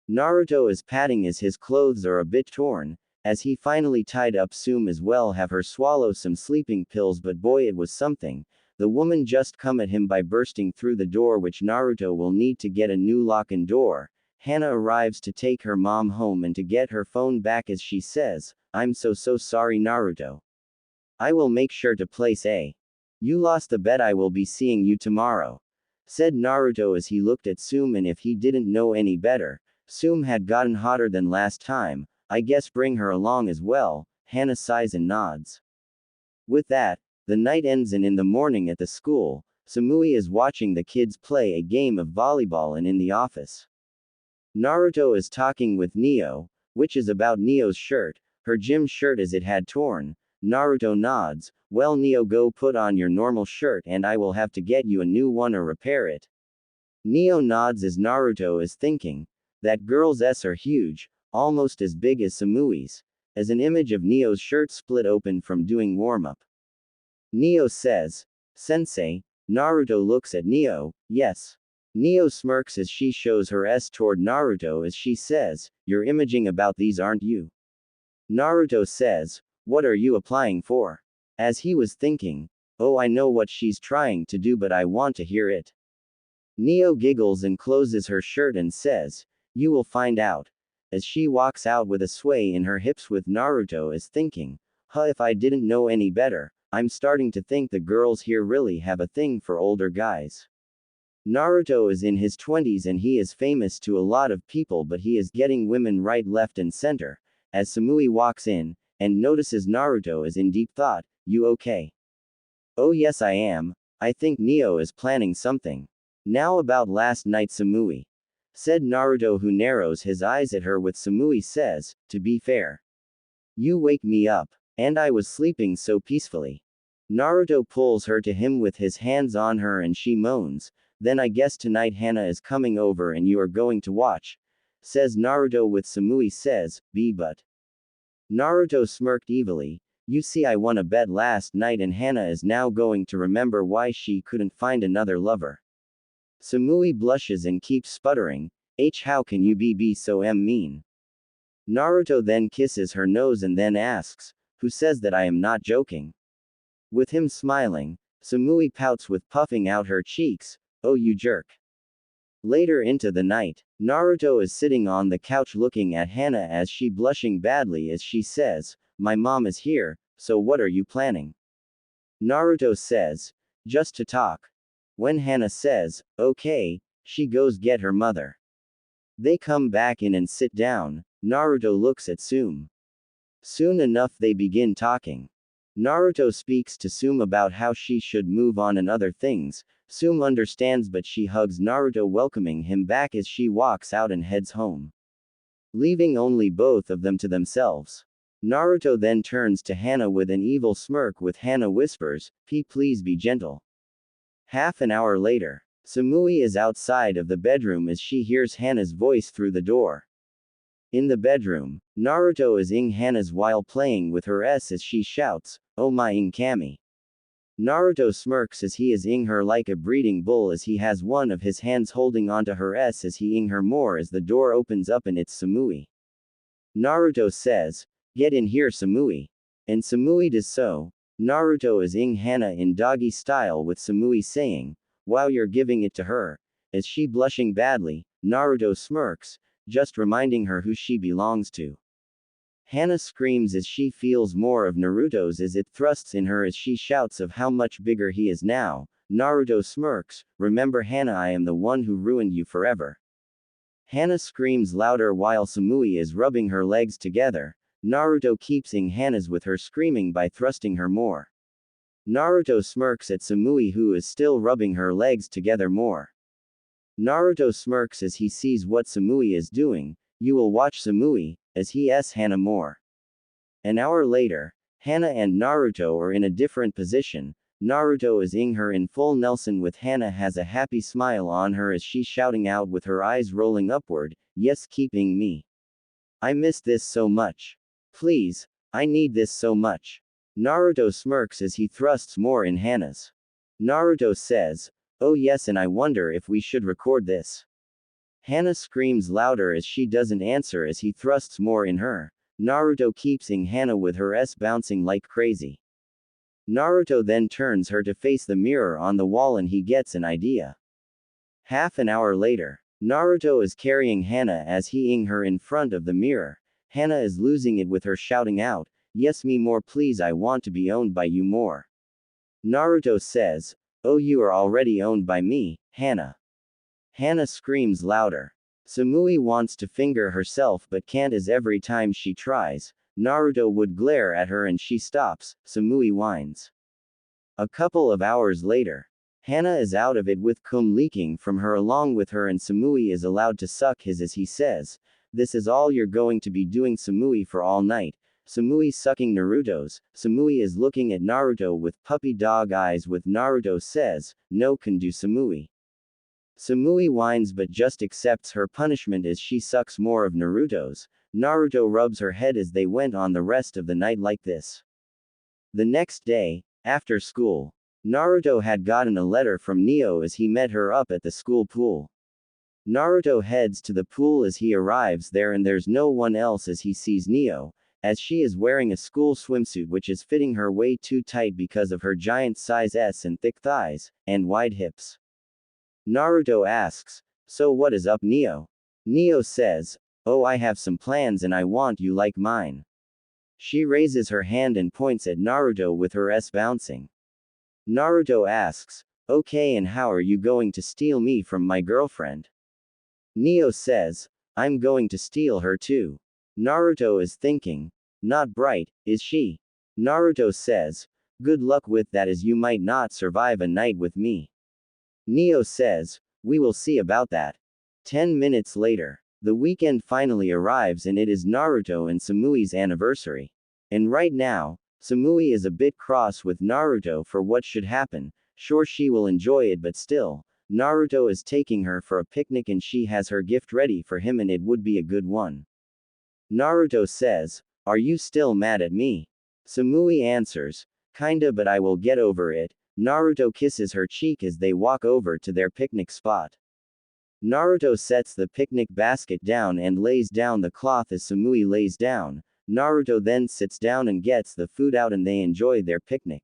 Naruto is patting as his clothes are a bit torn, as he finally tied up Tsume as well, have her swallow some sleeping pills, but boy it was something. The woman just come at him by bursting through the door, which Naruto will need to get a new lock and door. Hana arrives to take her mom home and to get her phone back as she says, I'm so sorry Naruto. I will make sure to place a. You lost the bet, I will be seeing you tomorrow. Said Naruto as he looked at Tsume, and if he didn't know any better, Tsume had gotten hotter than last time, I guess bring her along as well. Hana sighs and nods. With that, the night ends and in the morning at the school, Samui is watching the kids play a game of volleyball and in the office. Naruto is talking with Neo, which is about Neo's shirt, her gym shirt as it had torn. Naruto nods, well Neo, go put on your normal shirt and I will have to get you a new one or repair it. Neo nods as Naruto is thinking, that girl's S are huge, almost as big as Samui's, as an image of Neo's shirt split open from doing warm-up. Neo says, Sensei. Naruto looks at Neo, yes. Neo smirks as she shows her S toward Naruto as she says, you're imaging about these, aren't you? Naruto says, what are you applying for? As he was thinking, oh I know what she's trying to do but I want to hear it. Neo giggles and closes her shirt and says, you will find out. As she walks out with a sway in her hips, with Naruto is thinking, if I didn't know any better, I'm starting to think the girls here really have a thing for older guys. Naruto is in his 20s and he is famous to a lot of people, but he is getting women right, left and center. As Samui walks in, and notices Naruto is in deep thought, you okay? Oh yes I am, I think Neo is planning something. Now about last night Samui. Said Naruto, who narrows his eyes at her with Samui says, to be fair. You wake me up. And I was sleeping so peacefully. Naruto pulls her to him with his hands on her and she moans, then I guess tonight Hana is coming over and you are going to watch. Says Naruto with Samui says, but. Naruto smirked evilly, you see I won a bet last night and Hana is now going to remember why she couldn't find another lover. Samui blushes and keeps sputtering, how can you be so mean? Naruto then kisses her nose and then asks, who says that I am not joking? With him smiling, Samui pouts with puffing out her cheeks, oh you jerk. Later into the night, Naruto is sitting on the couch looking at Hana as she blushing badly as she says, my mom is here, so what are you planning? Naruto says, just to talk. When Hana says, okay, she goes get her mother. They come back in and sit down. Naruto looks at Tsume. Soon enough they begin talking. Naruto speaks to Tsume about how she should move on and other things. Tsume understands but she hugs Naruto welcoming him back as she walks out and heads home. leaving only both of them to themselves. Naruto then turns to Hana with an evil smirk with Hana whispers, Please be gentle." Half an hour later, Samui is outside of the bedroom as she hears Hana's voice through the door. In the bedroom, Naruto is ing Hana's while playing with her as she shouts, "Oh my ing Kami." Naruto smirks as he is ing her like a breeding bull as he has one of his hands holding onto her as he ing her more as the door opens up and it's Samui. Naruto says, "Get in here Samui." And Samui does so. Naruto is ing Hana in doggy style with Samui saying, "Wow, you're giving it to her." As she blushing badly, Naruto smirks, just reminding her who she belongs to. Hana screams as she feels more of Naruto's as it thrusts in her as she shouts of how much bigger he is now. Naruto smirks, "Remember Hana, I am the one who ruined you forever." Hana screams louder while Samui is rubbing her legs together. Naruto keeps ing Hana's with her screaming by thrusting her more. Naruto smirks at Samui who is still rubbing her legs together more. Naruto smirks as he sees what Samui is doing. "You will watch Samui," as he asks Hana more. An hour later, Hana and Naruto are in a different position. Naruto is ing her in full Nelson with Hana has a happy smile on her as she shouting out with her eyes rolling upward, "Yes, keeping me. I miss this so much. Please, I need this so much." Naruto smirks as he thrusts more in Hana's. Naruto says, "Oh yes, and I wonder if we should record this." Hana screams louder as she doesn't answer as he thrusts more in her. Naruto keeps ing Hana with her s bouncing like crazy. Naruto then turns her to face the mirror on the wall and he gets an idea. Half an hour later, Naruto is carrying Hana as he ing her in front of the mirror. Hana is losing it with her shouting out, "Yes, me more please, I want to be owned by you more." Naruto says, "Oh, you are already owned by me, Hana." Hana screams louder. Samui wants to finger herself but can't as every time she tries, Naruto would glare at her and she stops. Samui whines. A couple of hours later, Hana is out of it with cum leaking from her along with her and Samui is allowed to suck his as he says, "This is all you're going to be doing Samui for all night." Samui sucking Naruto's. Samui is looking at Naruto with puppy dog eyes with Naruto says, "No can do Samui." Samui whines but just accepts her punishment as she sucks more of Naruto's. Naruto rubs her head as they went on the rest of the night like this. The next day, after school, Naruto had gotten a letter from Neo as he met her up at the school pool. Naruto heads to the pool as he arrives there and there's no one else as he sees Neo, as she is wearing a school swimsuit which is fitting her way too tight because of her giant size S and thick thighs, and wide hips. Naruto asks, "So what is up Neo?" Neo says, "Oh, I have some plans and I want you like mine." She raises her hand and points at Naruto with her S bouncing. Naruto asks, "Okay, and how are you going to steal me from my girlfriend?" Neo says, "I'm going to steal her too." Naruto is thinking, "Not bright, is she?" Naruto says, "Good luck with that as you might not survive a night with me." Neo says, "We will see about that." 10 minutes later, the weekend finally arrives and it is Naruto and Samui's anniversary. And right now, Samui is a bit cross with Naruto for what should happen. Sure, she will enjoy it, but still, Naruto is taking her for a picnic and she has her gift ready for him and it would be a good one. Naruto says, "Are you still mad at me?" Samui answers, "Kinda, but I will get over it." Naruto kisses her cheek as they walk over to their picnic spot. Naruto sets the picnic basket down and lays down the cloth as Samui lays down. Naruto then sits down and gets the food out and they enjoy their picnic.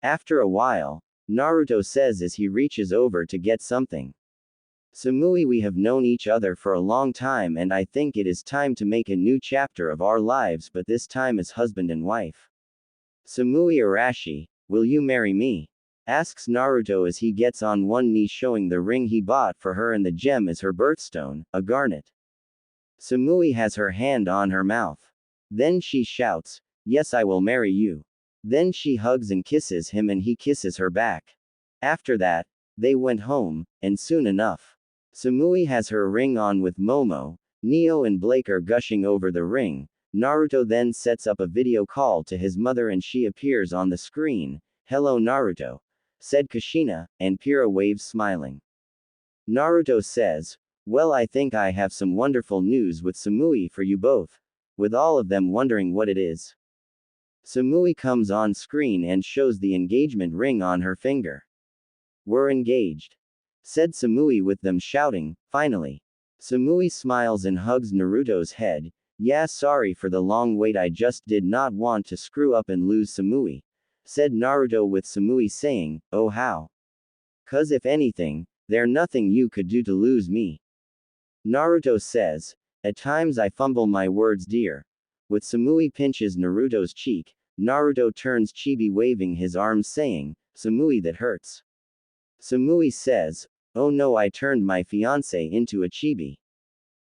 After a while, Naruto says as he reaches over to get something, "Samui, we have known each other for a long time and I think it is time to make a new chapter of our lives, but this time as husband and wife. Samui Arashi, will you marry me?" asks Naruto as he gets on one knee showing the ring he bought for her and the gem is her birthstone, a garnet. Samui has her hand on her mouth. Then she shouts, "Yes, I will marry you." Then she hugs and kisses him and he kisses her back. After that, they went home, and soon enough, Samui has her ring on with Momo. Neo and Blake are gushing over the ring. Naruto then sets up a video call to his mother and she appears on the screen. "Hello Naruto," said Kushina, and Pira waves smiling. Naruto says, "Well, I think I have some wonderful news with Samui for you both," with all of them wondering what it is. Samui comes on screen and shows the engagement ring on her finger. "We're engaged," said Samui with them shouting, "Finally." Samui smiles and hugs Naruto's head. "Yeah, sorry for the long wait, I just did not want to screw up and lose Samui," said Naruto with Samui saying, "Oh how? 'Cause if anything, there nothing you could do to lose me." Naruto says, "At times I fumble my words dear." With Samui pinches Naruto's cheek, Naruto turns chibi waving his arms saying, "Samui that hurts." Samui says, "Oh no, I turned my fiancé into a chibi.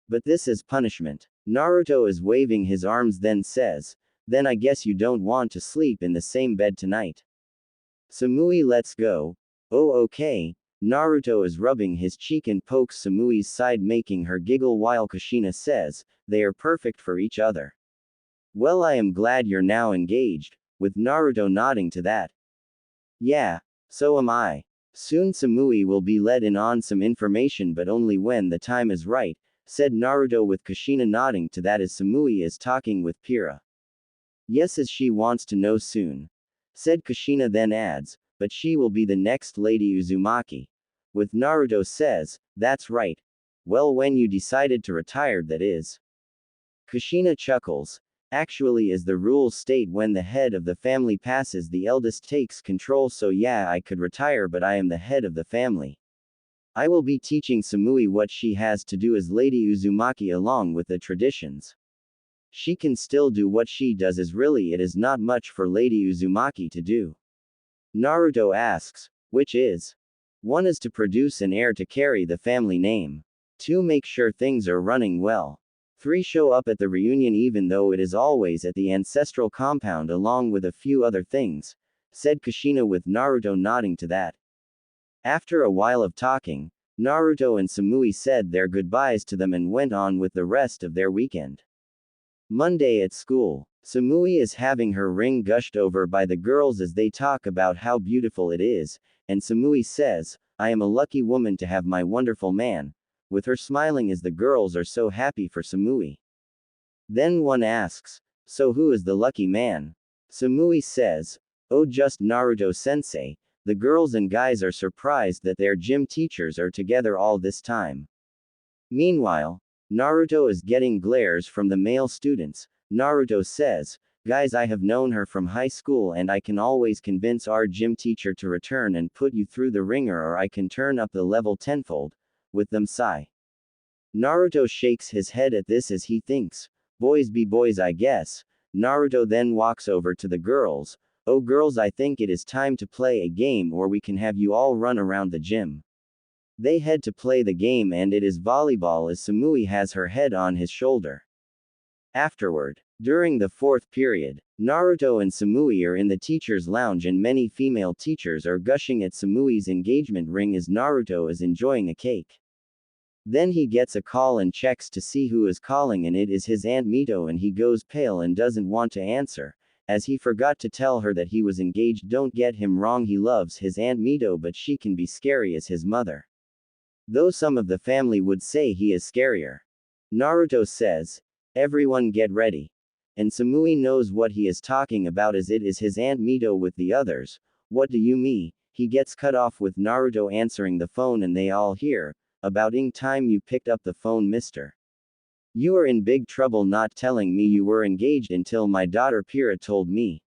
But this is punishment." Naruto is waving his arms then says, "Then I guess you don't want to sleep in the same bed tonight." Samui lets go. "Oh okay." Naruto is rubbing his cheek and pokes Samui's side making her giggle while Kushina says, "They are perfect for each other." "Well, I am glad you're now engaged," with Naruto nodding to that. "Yeah, so am I. Soon Samui will be let in on some information but only when the time is right," said Naruto with Kushina nodding to that as Samui is talking with Pira. "Yes, as she wants to know soon," said Kushina then adds, "but she will be the next Lady Uzumaki." With Naruto says, "That's right. Well, when you decided to retire, that is." Kushina chuckles. "Actually, as the rules state, when the head of the family passes, the eldest takes control, so yeah, I could retire, but I am the head of the family. I will be teaching Samui what she has to do as Lady Uzumaki along with the traditions. She can still do what she does, as really it is not much for Lady Uzumaki to do." Naruto asks, "Which is?" "One is to produce an heir to carry the family name. 2. Make sure things are running well. 3. Show up at the reunion even though it is always at the ancestral compound along with a few other things," said Kushina with Naruto nodding to that. After a while of talking, Naruto and Samui said their goodbyes to them and went on with the rest of their weekend. Monday at school. Samui is having her ring gushed over by the girls as they talk about how beautiful it is, and Samui says, "I am a lucky woman to have my wonderful man," with her smiling as the girls are so happy for Samui. Then one asks, "So who is the lucky man?" Samui says, "Oh, just Naruto sensei." The girls and guys are surprised that their gym teachers are together all this time. Meanwhile, Naruto is getting glares from the male students. Naruto says, "Guys, I have known her from high school and I can always convince our gym teacher to return and put you through the ringer, or I can turn up the level tenfold," with them sigh. Naruto shakes his head at this as he thinks, "Boys be boys, I guess." Naruto then walks over to the girls. "Oh girls, I think it is time to play a game, or we can have you all run around the gym." They head to play the game and it is volleyball as Samui has her head on his shoulder. Afterward, during the 4th period, Naruto and Samui are in the teacher's lounge and many female teachers are gushing at Samui's engagement ring as Naruto is enjoying a cake. Then he gets a call and checks to see who is calling, and it is his Aunt Mito, and he goes pale and doesn't want to answer, as he forgot to tell her that he was engaged. Don't get him wrong, he loves his Aunt Mito, but she can be scary as his mother. Though some of the family would say he is scarier. Naruto says, "Everyone get ready." And Samui knows what he is talking about as it is his Aunt Mito with the others. "What do you mean?" He gets cut off with Naruto answering the phone and they all hear, "About ing time you picked up the phone, mister. You are in big trouble not telling me you were engaged until my daughter Pira told me,"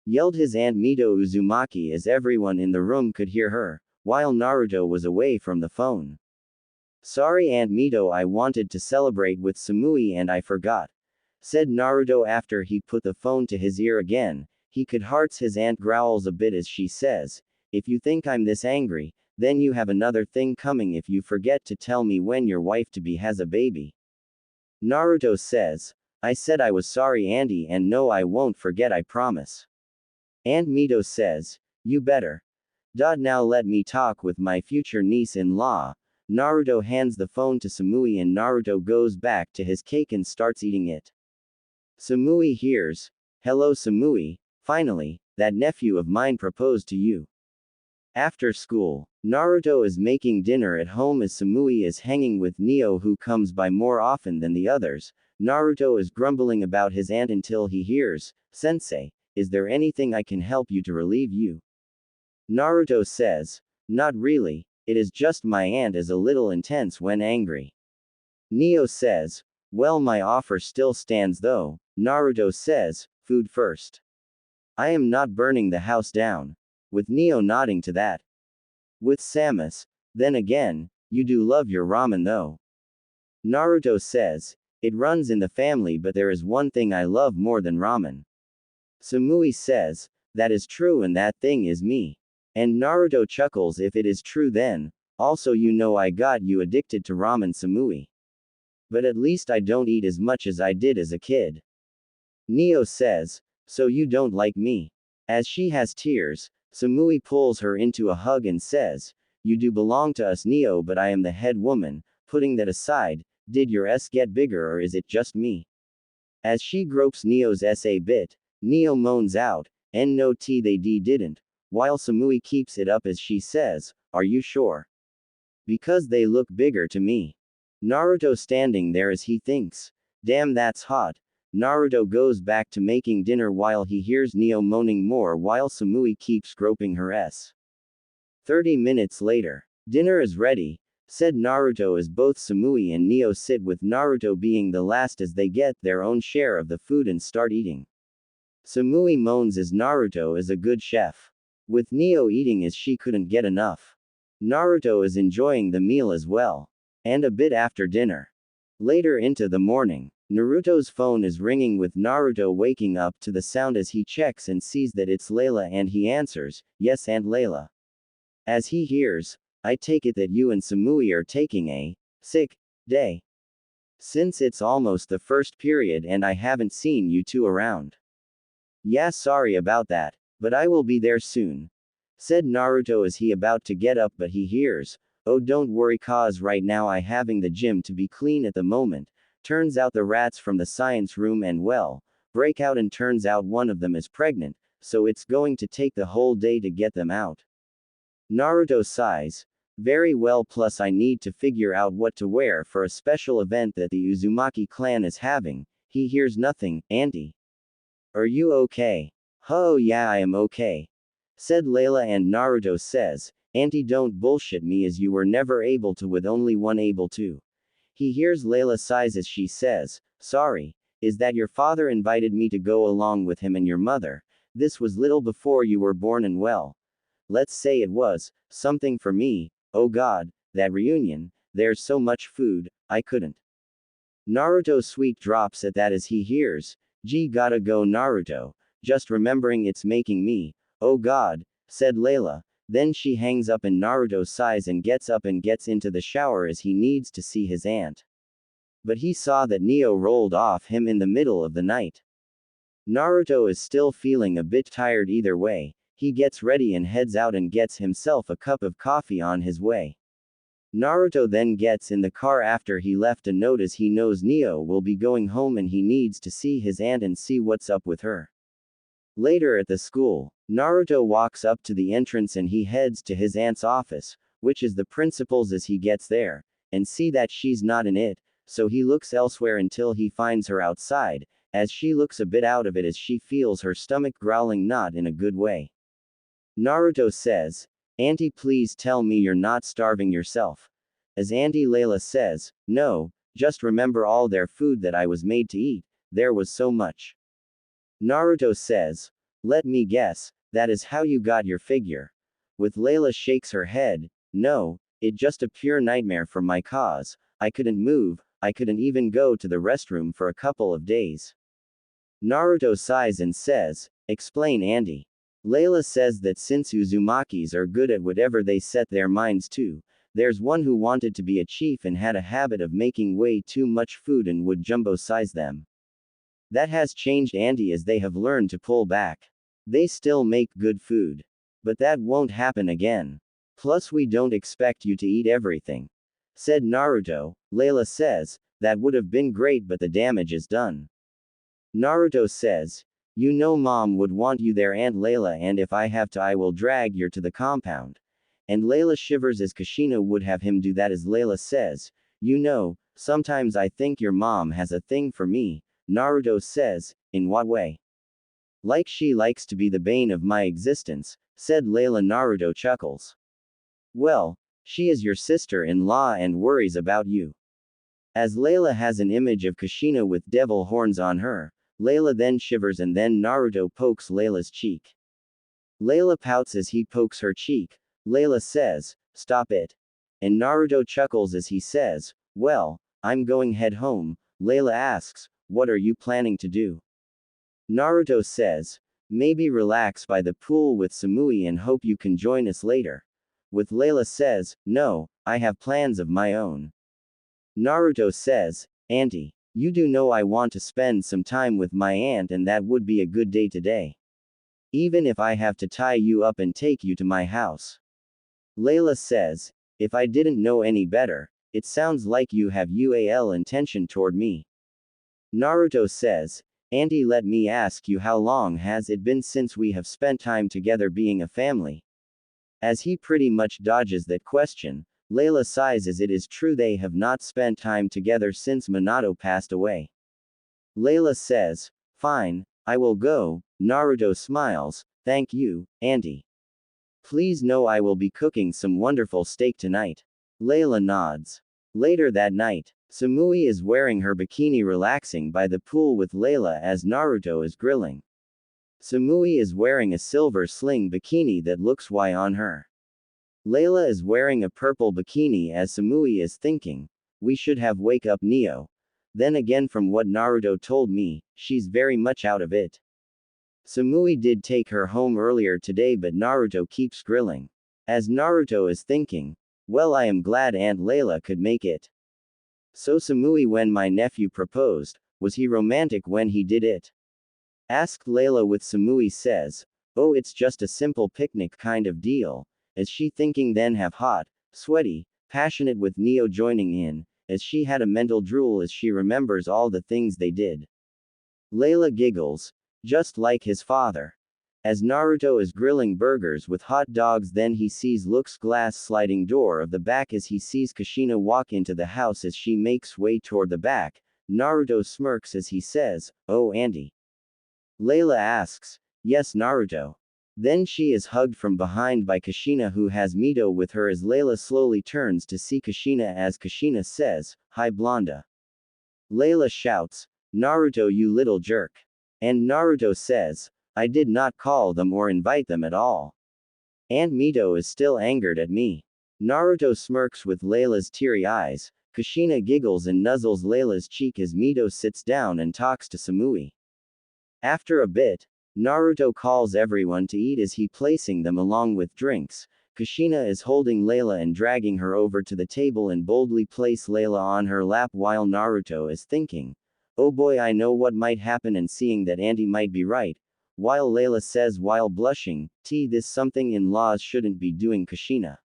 yelled his Aunt Mito Uzumaki as everyone in the room could hear her, while Naruto was away from the phone. "Sorry Aunt Mito, I wanted to celebrate with Samui and I forgot," said Naruto after he put the phone to his ear again. He could hearts his aunt growls a bit as she says, "If you think I'm this angry, then you have another thing coming if you forget to tell me when your wife-to-be has a baby." Naruto says, "I said I was sorry Auntie, and no, I won't forget, I promise." Aunt Mito says, "You better. Now let me talk with my future niece-in-law." Naruto hands the phone to Samui and Naruto goes back to his cake and starts eating it. Samui hears, "Hello Samui, finally, that nephew of mine proposed to you." After school, Naruto is making dinner at home as Samui is hanging with Neo who comes by more often than the others. Naruto is grumbling about his aunt until he hears, "Sensei, is there anything I can help you to relieve you?" Naruto says, "Not really, it is just my aunt is a little intense when angry." Neo says, "Well, my offer still stands though." Naruto says, "Food first. I am not burning the house down." With Neo nodding to that. With Samus, "Then again, you do love your ramen though." Naruto says, "It runs in the family, but there is one thing I love more than ramen." Samui says, "That is true and that thing is me." And Naruto chuckles, "If it is true then, also you know I got you addicted to ramen Samui. But at least I don't eat as much as I did as a kid." Neo says, "So you don't like me?" As she has tears, Samui pulls her into a hug and says, "You do belong to us Neo, but I am the head woman." Putting that aside, did your S get bigger or is it just me? As she gropes Neo's S a bit, Neo moans out, "No T they didn't," while Samui keeps it up as she says, "Are you sure? Because they look bigger to me." Naruto standing there as he thinks, "Damn, that's hot." Naruto goes back to making dinner while he hears Neo moaning more while Samui keeps groping her S. 30 minutes later. "Dinner is ready," said Naruto as both Samui and Neo sit with Naruto being the last as they get their own share of the food and start eating. Samui moans as Naruto is a good chef. With Neo eating as she couldn't get enough. Naruto is enjoying the meal as well. And a bit after dinner. Later into the morning. Naruto's phone is ringing with Naruto waking up to the sound as he checks and sees that it's Layla and he answers, "Yes, Aunt Layla." As he hears, "I take it that you and Samui are taking a sick day. Since it's almost the first period and I haven't seen you two around." "Yeah, sorry about that, but I will be there soon," said Naruto as he about to get up, but he hears, "Oh, don't worry cause right now I having the gym to be clean at the moment." Turns out the rats from the science room and well, break out and turns out one of them is pregnant, so it's going to take the whole day to get them out. Naruto sighs, "Very well, plus I need to figure out what to wear for a special event that the Uzumaki clan is having." He hears nothing. "Auntie. Are you okay?" "Oh yeah, I am okay," said Layla, and Naruto says, "Auntie, don't bullshit me as you were never able to with only one able to." He hears Layla sighs as she says, "Sorry, is that your father invited me to go along with him and your mother? This was little before you were born and well, let's say it was something for me. Oh god, that reunion, there's so much food, I couldn't." Naruto's sweet drops at that as he hears, "Gee, gotta go Naruto, just remembering it's making me, oh god," said Layla. Then she hangs up and Naruto sighs and gets up and gets into the shower as he needs to see his aunt. But he saw that Neo rolled off him in the middle of the night. Naruto is still feeling a bit tired either way. He gets ready and heads out and gets himself a cup of coffee on his way. Naruto then gets in the car after he left a note as he knows Neo will be going home and he needs to see his aunt and see what's up with her. Later at the school, Naruto walks up to the entrance and he heads to his aunt's office, which is the principal's as he gets there, and see that she's not in it, so he looks elsewhere until he finds her outside, as she looks a bit out of it as she feels her stomach growling not in a good way. Naruto says, "Auntie, please tell me you're not starving yourself." As Auntie Layla says, "No, just remember all their food that I was made to eat, there was so much." Naruto says, "Let me guess, that is how you got your figure." With Layla shakes her head, "No, it just a pure nightmare from my cause, I couldn't move, I couldn't even go to the restroom for a couple of days." Naruto sighs and says, "Explain Auntie." Layla says that since Uzumakis are good at whatever they set their minds to, there's one who wanted to be a chief and had a habit of making way too much food and would jumbo size them. That has changed Auntie as they have learned to pull back. They still make good food. But that won't happen again. Plus we don't expect you to eat everything. said Naruto. Layla says, that would have been great but the damage is done. Naruto says, you know mom would want you there Aunt Layla and if I have to I will drag you to the compound. And Layla shivers as Kushina would have him do that as Layla says, you know, sometimes I think your mom has a thing for me. Naruto says, in what way? Like she likes to be the bane of my existence, said Layla. Naruto chuckles. Well, she is your sister-in-law and worries about you. As Layla has an image of Kushina with devil horns on her, Layla then shivers and then Naruto pokes Layla's cheek. Layla pouts as he pokes her cheek. Layla says, stop it. And Naruto chuckles as he says, well, I'm going head home. Layla asks, what are you planning to do? Naruto says, maybe relax by the pool with Samui and hope you can join us later. With Layla says, no, I have plans of my own. Naruto says, Auntie, you do know I want to spend some time with my aunt and that would be a good day today. Even if I have to tie you up and take you to my house. Layla says, if I didn't know any better, it sounds like you have UAL intention toward me. Naruto says, Auntie, let me ask you, how long has it been since we have spent time together being a family? As he pretty much dodges that question, Layla sighs as it is true they have not spent time together since Minato passed away. Layla says, fine, I will go. Naruto smiles, thank you, Auntie. Please know I will be cooking some wonderful steak tonight. Layla nods. Later that night, Samui is wearing her bikini relaxing by the pool with Layla as Naruto is grilling. Samui is wearing a silver sling bikini that looks Y on her. Layla is wearing a purple bikini as Samui is thinking, we should have wake up Neo. Then again from what Naruto told me, she's very much out of it. Samui did take her home earlier today but Naruto keeps grilling. As Naruto is thinking, well I am glad Aunt Layla could make it. So Samui, when my nephew proposed, was he romantic when he did it? Asked Layla with Samui says, oh it's just a simple picnic kind of deal. As she thinking then have hot, sweaty, passionate with Neo joining in, as she had a mental drool as she remembers all the things they did. Layla giggles, just like his father. As Naruto is grilling burgers with hot dogs then he sees looks glass sliding door of the back as he sees Kushina walk into the house as she makes way toward the back. Naruto smirks as he says, oh Auntie. Layla asks, yes Naruto. Then she is hugged from behind by Kushina who has Mito with her as Layla slowly turns to see Kushina as Kushina says, hi Blonda. Layla shouts, Naruto you little jerk. And Naruto says, I did not call them or invite them at all. And Mito is still angered at me. Naruto smirks with Layla's teary eyes. Kushina giggles and nuzzles Layla's cheek as Mito sits down and talks to Samui. After a bit, Naruto calls everyone to eat as he placing them along with drinks. Kushina is holding Layla and dragging her over to the table and boldly place Layla on her lap while Naruto is thinking, oh boy I know what might happen and seeing that Auntie might be right. While Layla says while blushing, this something in-laws shouldn't be doing Kushina.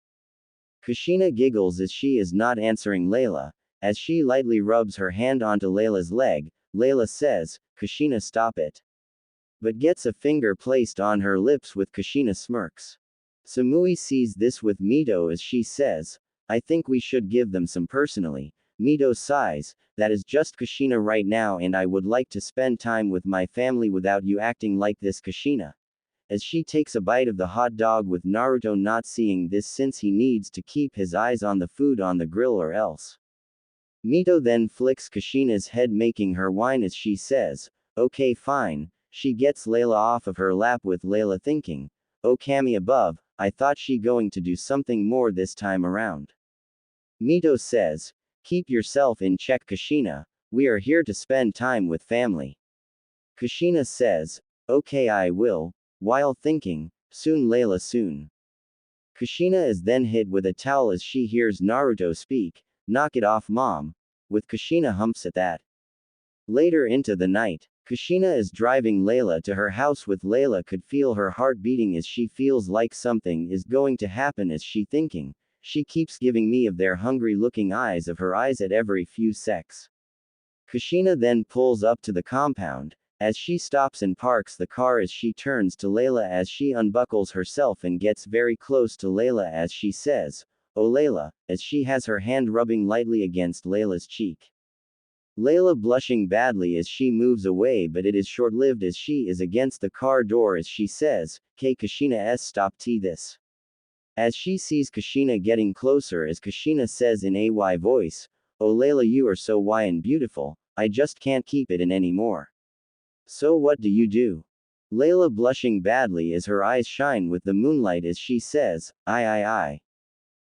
Kushina giggles as she is not answering Layla. As she lightly rubs her hand onto Layla's leg, Layla says, Kushina stop it. But gets a finger placed on her lips with Kushina smirks. Samui sees this with Mito as she says, I think we should give them some personally. Mito sighs, that is just Kushina right now and I would like to spend time with my family without you acting like this Kushina. As she takes a bite of the hot dog with Naruto not seeing this since he needs to keep his eyes on the food on the grill or else. Mito then flicks Kushina's head making her whine as she says, okay fine. She gets Layla off of her lap with Layla thinking, oh Kami above, I thought she going to do something more this time around. Mito says, keep yourself in check Kushina, we are here to spend time with family. Kushina says, okay I will, while thinking, soon Layla soon. Kushina is then hit with a towel as she hears Naruto speak, knock it off mom, with Kushina humps at that. Later into the night, Kushina is driving Layla to her house with Layla could feel her heart beating as she feels like something is going to happen as she thinking, she keeps giving me of their hungry-looking eyes of her eyes at every few secs. Kushina then pulls up to the compound. As she stops and parks the car as she turns to Layla as she unbuckles herself and gets very close to Layla as she says, "Oh Layla," as she has her hand rubbing lightly against Layla's cheek. Layla blushing badly as she moves away, but it is short-lived as she is against the car door as she says, "K Kushina s stop t this." As she sees Kushina getting closer as Kushina says in a Y voice, "Oh Layla, you are so Y and beautiful, I just can't keep it in anymore." "So what do you do?" Layla blushing badly as her eyes shine with the moonlight as she says, I.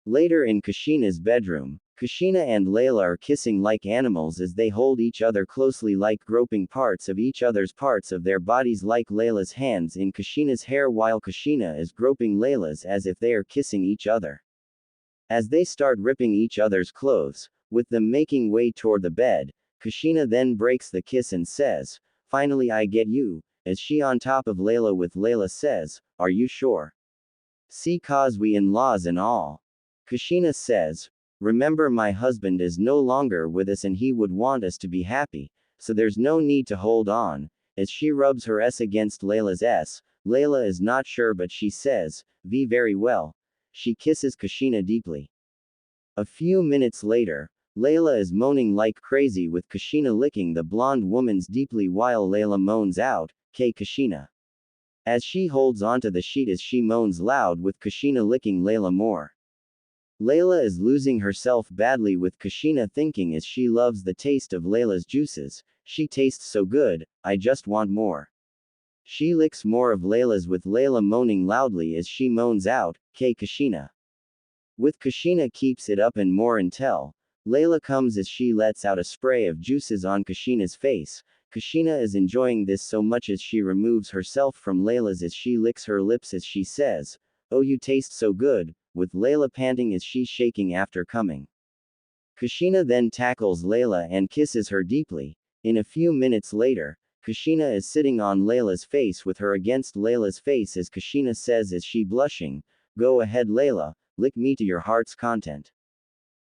Later in Kushina's bedroom, Kushina and Layla are kissing like animals as they hold each other closely like groping parts of each other's parts of their bodies like Layla's hands in Kushina's hair while Kushina is groping Layla's as if they are kissing each other. As they start ripping each other's clothes, with them making way toward the bed, Kushina then breaks the kiss and says, "Finally I get you," as she on top of Layla with Layla says, "Are you sure? See cause we in-laws and all." Kushina says, "Remember my husband is no longer with us and he would want us to be happy, so there's no need to hold on," as she rubs her S against Layla's S. Layla is not sure but she says, "V very well." She kisses Kushina deeply. A few minutes later, Layla is moaning like crazy with Kushina licking the blonde woman's deeply while Layla moans out, "K Kushina." As she holds onto the sheet as she moans loud with Kushina licking Layla more. Layla is losing herself badly with Kushina thinking as she loves the taste of Layla's juices, "She tastes so good, I just want more." She licks more of Layla's with Layla moaning loudly as she moans out, "K Kushina." With Kushina keeps it up and more until Layla comes as she lets out a spray of juices on Kushina's face. Kushina is enjoying this so much as she removes herself from Layla's as she licks her lips as she says, "Oh you taste so good," with Layla panting as she's shaking after coming. Kushina then tackles Layla and kisses her deeply. In a few minutes later, Kushina is sitting on Layla's face with her against Layla's face as Kushina says as she blushing, "Go ahead Layla, lick me to your heart's content."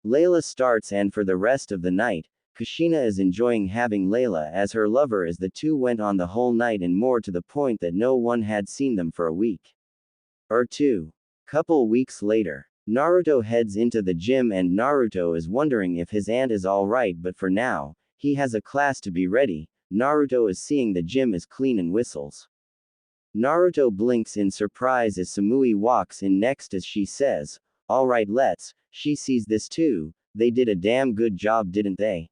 Layla starts and for the rest of the night, Kushina is enjoying having Layla as her lover as the two went on the whole night and more to the point that no one had seen them for a week or two. Couple weeks later, Naruto heads into the gym and Naruto is wondering if his aunt is alright but for now, he has a class to be ready. Naruto is seeing the gym is clean and whistles. Naruto blinks in surprise as Samui walks in next as she says, "Alright let's." She sees this too, "They did a damn good job didn't they?"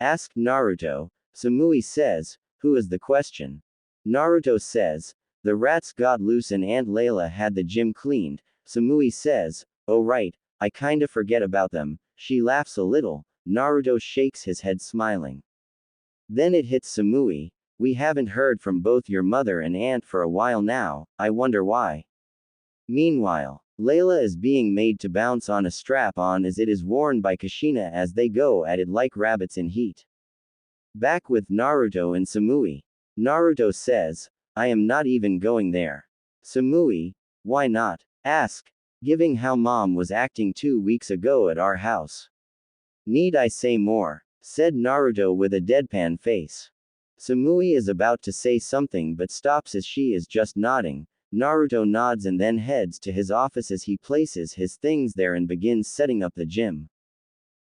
Asked Naruto. Samui says, "Who is the question?" Naruto says, "The rats got loose and Aunt Layla had the gym cleaned." Samui says, "Oh right, I kinda forget about them." She laughs a little. Naruto shakes his head smiling. Then it hits Samui, "We haven't heard from both your mother and aunt for a while now, I wonder why." Meanwhile, Layla is being made to bounce on a strap-on as it is worn by Kushina as they go at it like rabbits in heat. Back with Naruto and Samui. Naruto says, "I am not even going there." Samui, "Why not?" Ask, "Giving how mom was acting 2 weeks ago at our house." "Need I say more?" said Naruto with a deadpan face. Samui is about to say something but stops as she is just nodding. Naruto nods and then heads to his office as he places his things there and begins setting up the gym.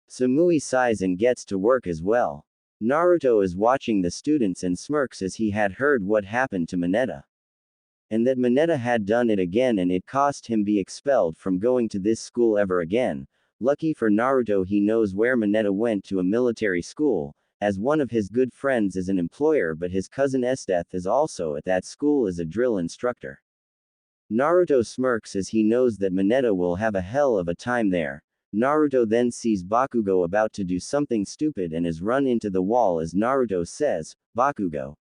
Samui sighs and gets to work as well. Naruto is watching the students and smirks as he had heard what happened to Mineta. And that Mineta had done it again and it cost him be expelled from going to this school ever again. Lucky for Naruto he knows where Mineta went to a military school, as one of his good friends is an employer but his cousin Esdeath is also at that school as a drill instructor. Naruto smirks as he knows that Mineta will have a hell of a time there. Naruto then sees Bakugo about to do something stupid and is run into the wall as Naruto says, "Bakugo."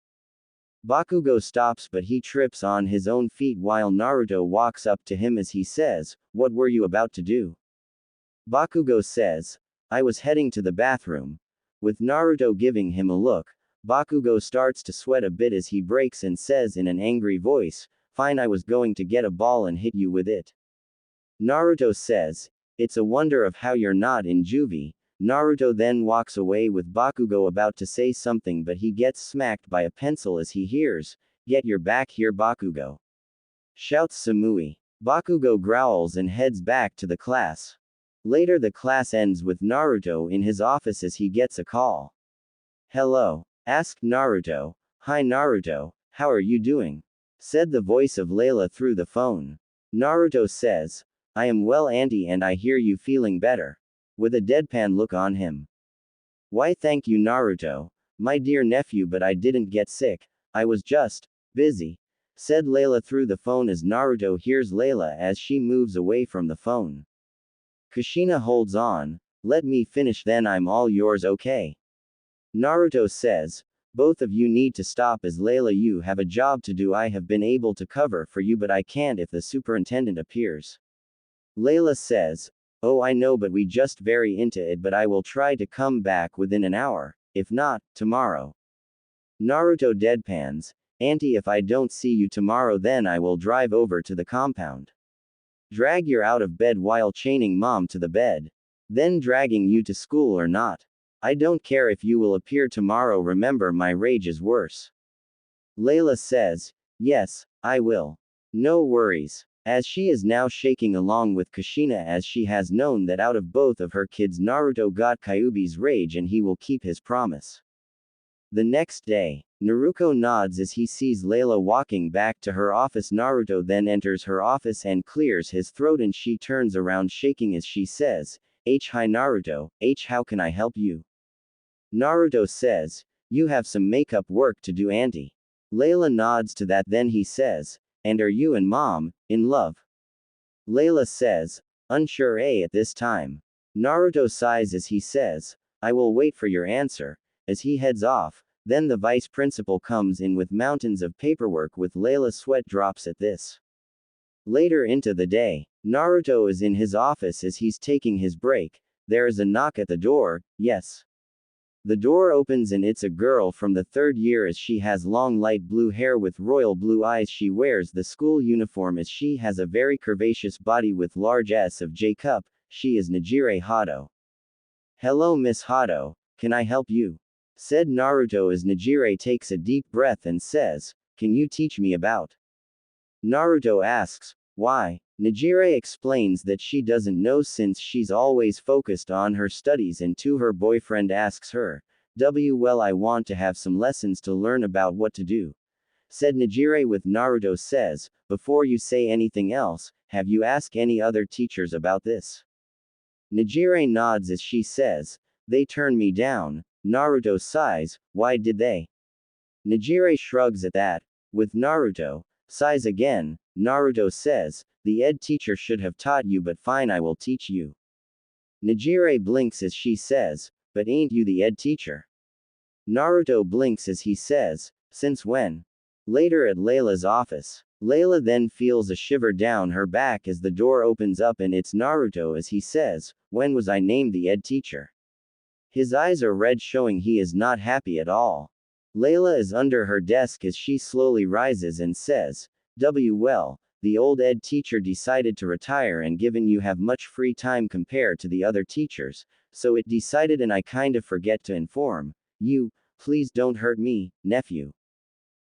Bakugo stops but he trips on his own feet while Naruto walks up to him as he says, "What were you about to do?" Bakugo says, "I was heading to the bathroom." With Naruto giving him a look, Bakugo starts to sweat a bit as he breaks and says in an angry voice, "Fine, I was going to get a ball and hit you with it." Naruto says, It's a wonder of how you're not in juvie. Naruto then walks away with Bakugo about to say something, but he gets smacked by a pencil as he hears, "Get your back here, Bakugo," shouts Samui. Bakugo growls and heads back to the class. Later, the class ends with Naruto in his office as he gets a call. "Hello?" asked Naruto. "Hi Naruto, how are you doing?" said the voice of Layla through the phone. Naruto says, "I am well auntie, and I hear you feeling better," with a deadpan look on him. "Why thank you Naruto, my dear nephew, but I didn't get sick, I was just busy," said Layla through the phone as Naruto hears Layla as she moves away from the phone. Kushina holds on. "Let me finish then, I'm all yours, okay?" Naruto says, "Both of you need to stop as Layla, you have a job to do. I have been able to cover for you, but I can't if the superintendent appears." Layla says, "Oh, I know, but we just very into it, but I will try to come back within an hour, if not, tomorrow." Naruto deadpans, "Auntie, if I don't see you tomorrow, then I will drive over to the compound. Drag you out of bed while chaining mom to the bed. Then dragging you to school or not. I don't care if you will appear tomorrow, remember my rage is worse." Layla says, "Yes, I will. No worries." As she is now shaking along with Kushina, as she has known that out of both of her kids Naruto got Kyuubi's rage and he will keep his promise. The next day, Naruto nods as he sees Layla walking back to her office. Naruto then enters her office and clears his throat, and she turns around shaking as she says, Hi Naruto, how can I help you?" Naruto says, "You have some makeup work to do, auntie." Layla nods to that, then he says, "And are you and mom in love?" Layla says, "Unsure at this time." Naruto sighs as he says, "I will wait for your answer," as he heads off. Then the vice principal comes in with mountains of paperwork, with Layla sweat drops at this. Later into the day, Naruto is in his office as he's taking his break. There is a knock at the door. Yes. The door opens and it's a girl from the third year as she has long light blue hair with royal blue eyes. She wears the school uniform as she has a very curvaceous body with large S of J cup. She is Najire Hato. "Hello Miss Hato, can I help you?" said Naruto as Najire takes a deep breath and says, "Can you teach me about?" Naruto asks, "Why?" Najire explains that she doesn't know since she's always focused on her studies, and to her boyfriend asks her, "Well, I want to have some lessons to learn about what to do," said Najire. With Naruto says, "Before you say anything else, have you asked any other teachers about this?" Najire nods as she says, "They turned me down." Naruto sighs, "Why did they?" Najire shrugs at that. With Naruto, sighs again, Naruto says, "The ed teacher should have taught you, but fine, I will teach you." Najire blinks as she says, "But ain't you the ed teacher?" Naruto blinks as he says, "Since when?" Later at Layla's office, Layla then feels a shiver down her back as the door opens up and it's Naruto as he says, "When was I named the ed teacher?" His eyes are red, showing he is not happy at all. Layla is under her desk as she slowly rises and says, Well, the old ed teacher decided to retire, and given you have much free time compared to the other teachers, so it decided, and I kind of forget to inform you, please don't hurt me, nephew."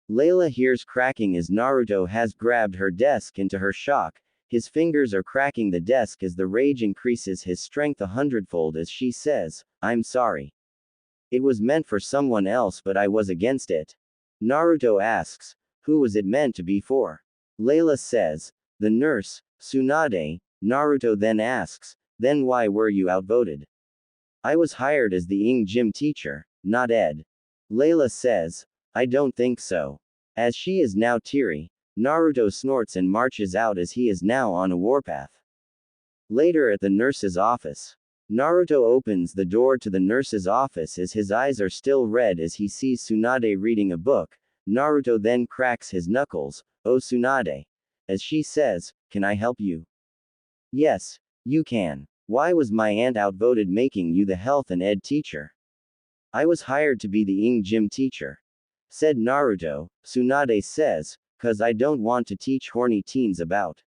Layla hears cracking as Naruto has grabbed her desk, and to her shock, his fingers are cracking the desk as the rage increases his strength 100-fold as she says, "I'm sorry. It was meant for someone else, but I was against it." Naruto asks, "Who was it meant to be for?" Layla says, "The nurse, Tsunade." Naruto then asks, "Then why were you outvoted?" "I was hired as the Ing gym teacher, not ed." Layla says, "I don't think so." As she is now teary, Naruto snorts and marches out as he is now on a warpath. Later at the nurse's office, Naruto opens the door to the nurse's office as his eyes are still red as he sees Tsunade reading a book. Naruto then cracks his knuckles, "Oh Tsunade," as she says, "Can I help you?" "Yes, you can. Why was my aunt outvoted, making you the health and ed teacher?" "I was hired to be the Ing gym teacher," said Naruto. Tsunade says, "'Cause I don't want to teach horny teens about."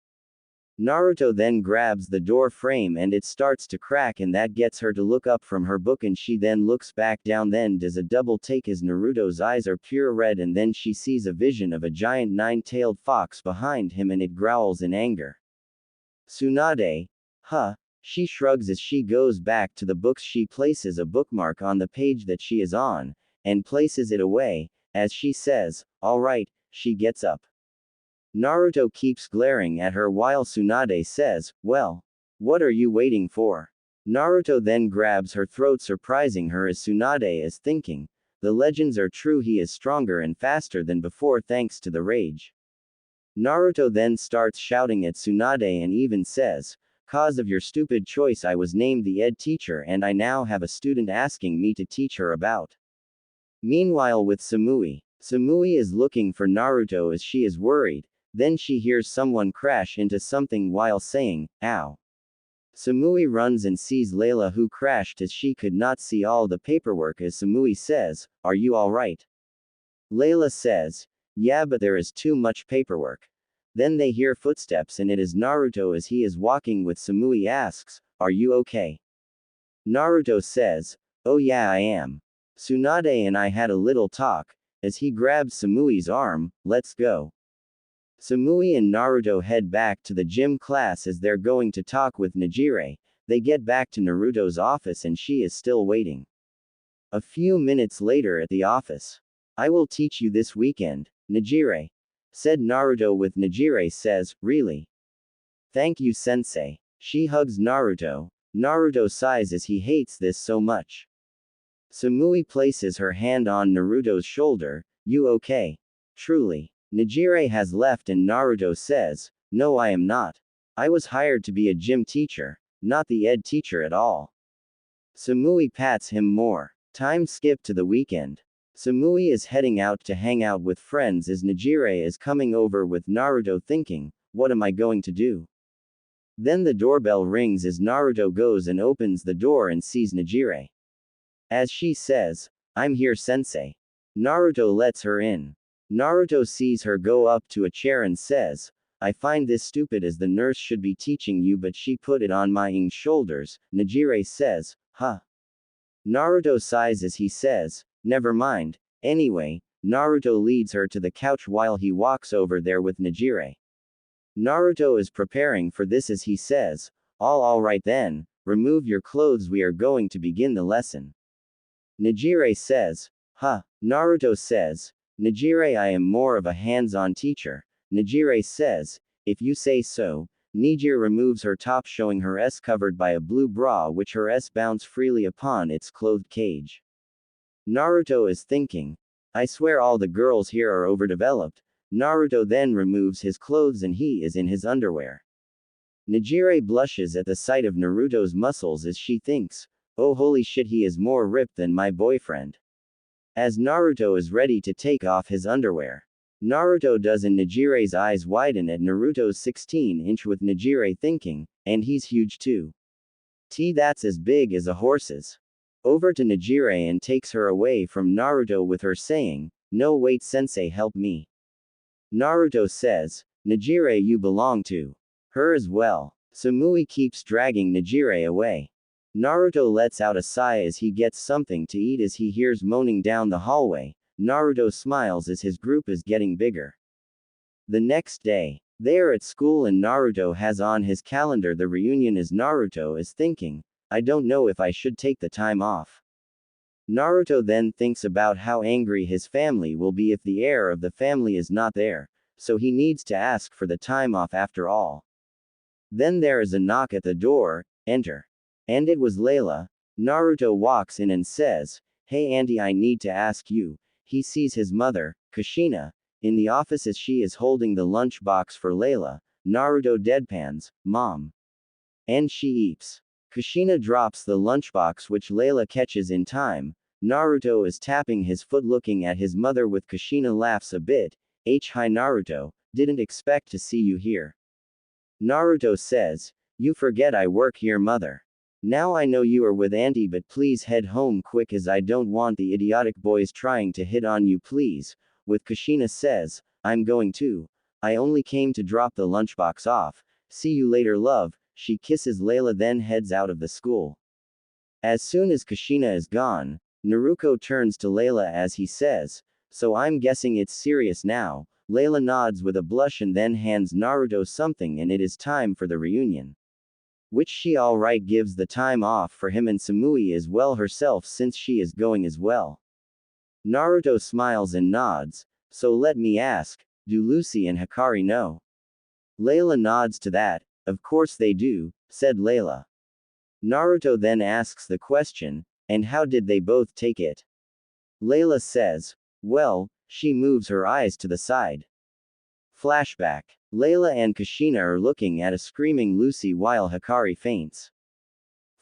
Naruto then grabs the door frame and it starts to crack, and that gets her to look up from her book, and she then looks back down, then does a double take as Naruto's eyes are pure red, and then she sees a vision of a giant nine-tailed fox behind him and it growls in anger. Tsunade, huh? She shrugs as she goes back to the books. She places a bookmark on the page that she is on, and places it away, as she says, alright, she gets up. Naruto keeps glaring at her while Tsunade says, well, what are you waiting for? Naruto then grabs her throat, surprising her as Tsunade is thinking, the legends are true, he is stronger and faster than before thanks to the rage. Naruto then starts shouting at Tsunade and even says, cause of your stupid choice I was named the ed teacher and I now have a student asking me to teach her about. Meanwhile with Samui, Samui is looking for Naruto as she is worried, then she hears someone crash into something while saying, ow. Samui runs and sees Layla, who crashed as she could not see all the paperwork, as Samui says, are you alright? Layla says, yeah, but there is too much paperwork. Then they hear footsteps and it is Naruto as he is walking with Samui asks, are you okay? Naruto says, oh yeah I am. Tsunade and I had a little talk, as he grabs Samui's arm, let's go. Samui and Naruto head back to the gym class as they're going to talk with Nejire. They get back to Naruto's office and she is still waiting. A few minutes later at the office. I will teach you this weekend, Nejire, said Naruto, with Nejire says, really? Thank you sensei. She hugs Naruto. Naruto sighs as he hates this so much. Samui places her hand on Naruto's shoulder, you okay? Truly. Nejire has left and Naruto says, no I am not. I was hired to be a gym teacher, not the ed teacher at all. Samui pats him more. Time skip to the weekend. Samui is heading out to hang out with friends as Nejire is coming over with Naruto thinking, what am I going to do? Then the doorbell rings as Naruto goes and opens the door and sees Nejire. As she says, I'm here sensei. Naruto lets her in. Naruto sees her go up to a chair and says, I find this stupid as the nurse should be teaching you but she put it on my shoulders. Nejire says, huh. Naruto sighs as he says, never mind. Anyway, Naruto leads her to the couch while he walks over there with Nejire. Naruto is preparing for this as he says, alright then, remove your clothes, we are going to begin the lesson. Nejire says, huh. Naruto says, Nejire, I am more of a hands-on teacher. Nejire says, if you say so. Nejire removes her top, showing her S covered by a blue bra which her S bounce freely upon its clothed cage. Naruto is thinking, I swear all the girls here are overdeveloped. Naruto then removes his clothes and he is in his underwear. Nejire blushes at the sight of Naruto's muscles as she thinks, oh holy shit, he is more ripped than my boyfriend. As Naruto is ready to take off his underwear, Naruto does, and Nejire's eyes widen at Naruto's 16-inch, with Nejire thinking, and he's huge too. That's as big as a horse's. Over to Nejire and takes her away from Naruto with her saying, no wait sensei, help me. Naruto says, Nejire, you belong to her as well. Samui keeps dragging Nejire away. Naruto lets out a sigh as he gets something to eat as he hears moaning down the hallway. Naruto smiles as his group is getting bigger. The next day, they are at school and Naruto has on his calendar the reunion as Naruto is thinking, I don't know if I should take the time off. Naruto then thinks about how angry his family will be if the heir of the family is not there, so he needs to ask for the time off after all. Then there is a knock at the door, enter. And it was Layla. Naruto walks in and says, hey auntie, I need to ask you. He sees his mother, Kushina, in the office as she is holding the lunch box for Layla. Naruto deadpans, mom. And she eats. Kushina drops the lunchbox which Layla catches in time. Naruto is tapping his foot looking at his mother with Kushina laughs a bit. Hi Naruto, didn't expect to see you here. Naruto says, you forget I work here mother. Now I know you are with auntie, but please head home quick as I don't want the idiotic boys trying to hit on you please. With Kushina says, I'm going too. I only came to drop the lunchbox off. see you later love, she kisses Layla then heads out of the school. As soon as Kushina is gone, Naruto turns to Layla as he says, so I'm guessing it's serious now. Layla nods with a blush and then hands Naruto something and it is time for the reunion. Which she alright gives the time off for him and Samui as well herself since she is going as well. Naruto smiles and nods, so let me ask, do Lucy and Hikari know? Layla nods to that, of course they do, said Layla. Naruto then asks the question, and how did they both take it? Layla says, well, she moves her eyes to the side. Flashback. Layla and Kushina are looking at a screaming Lucy while Hikari faints.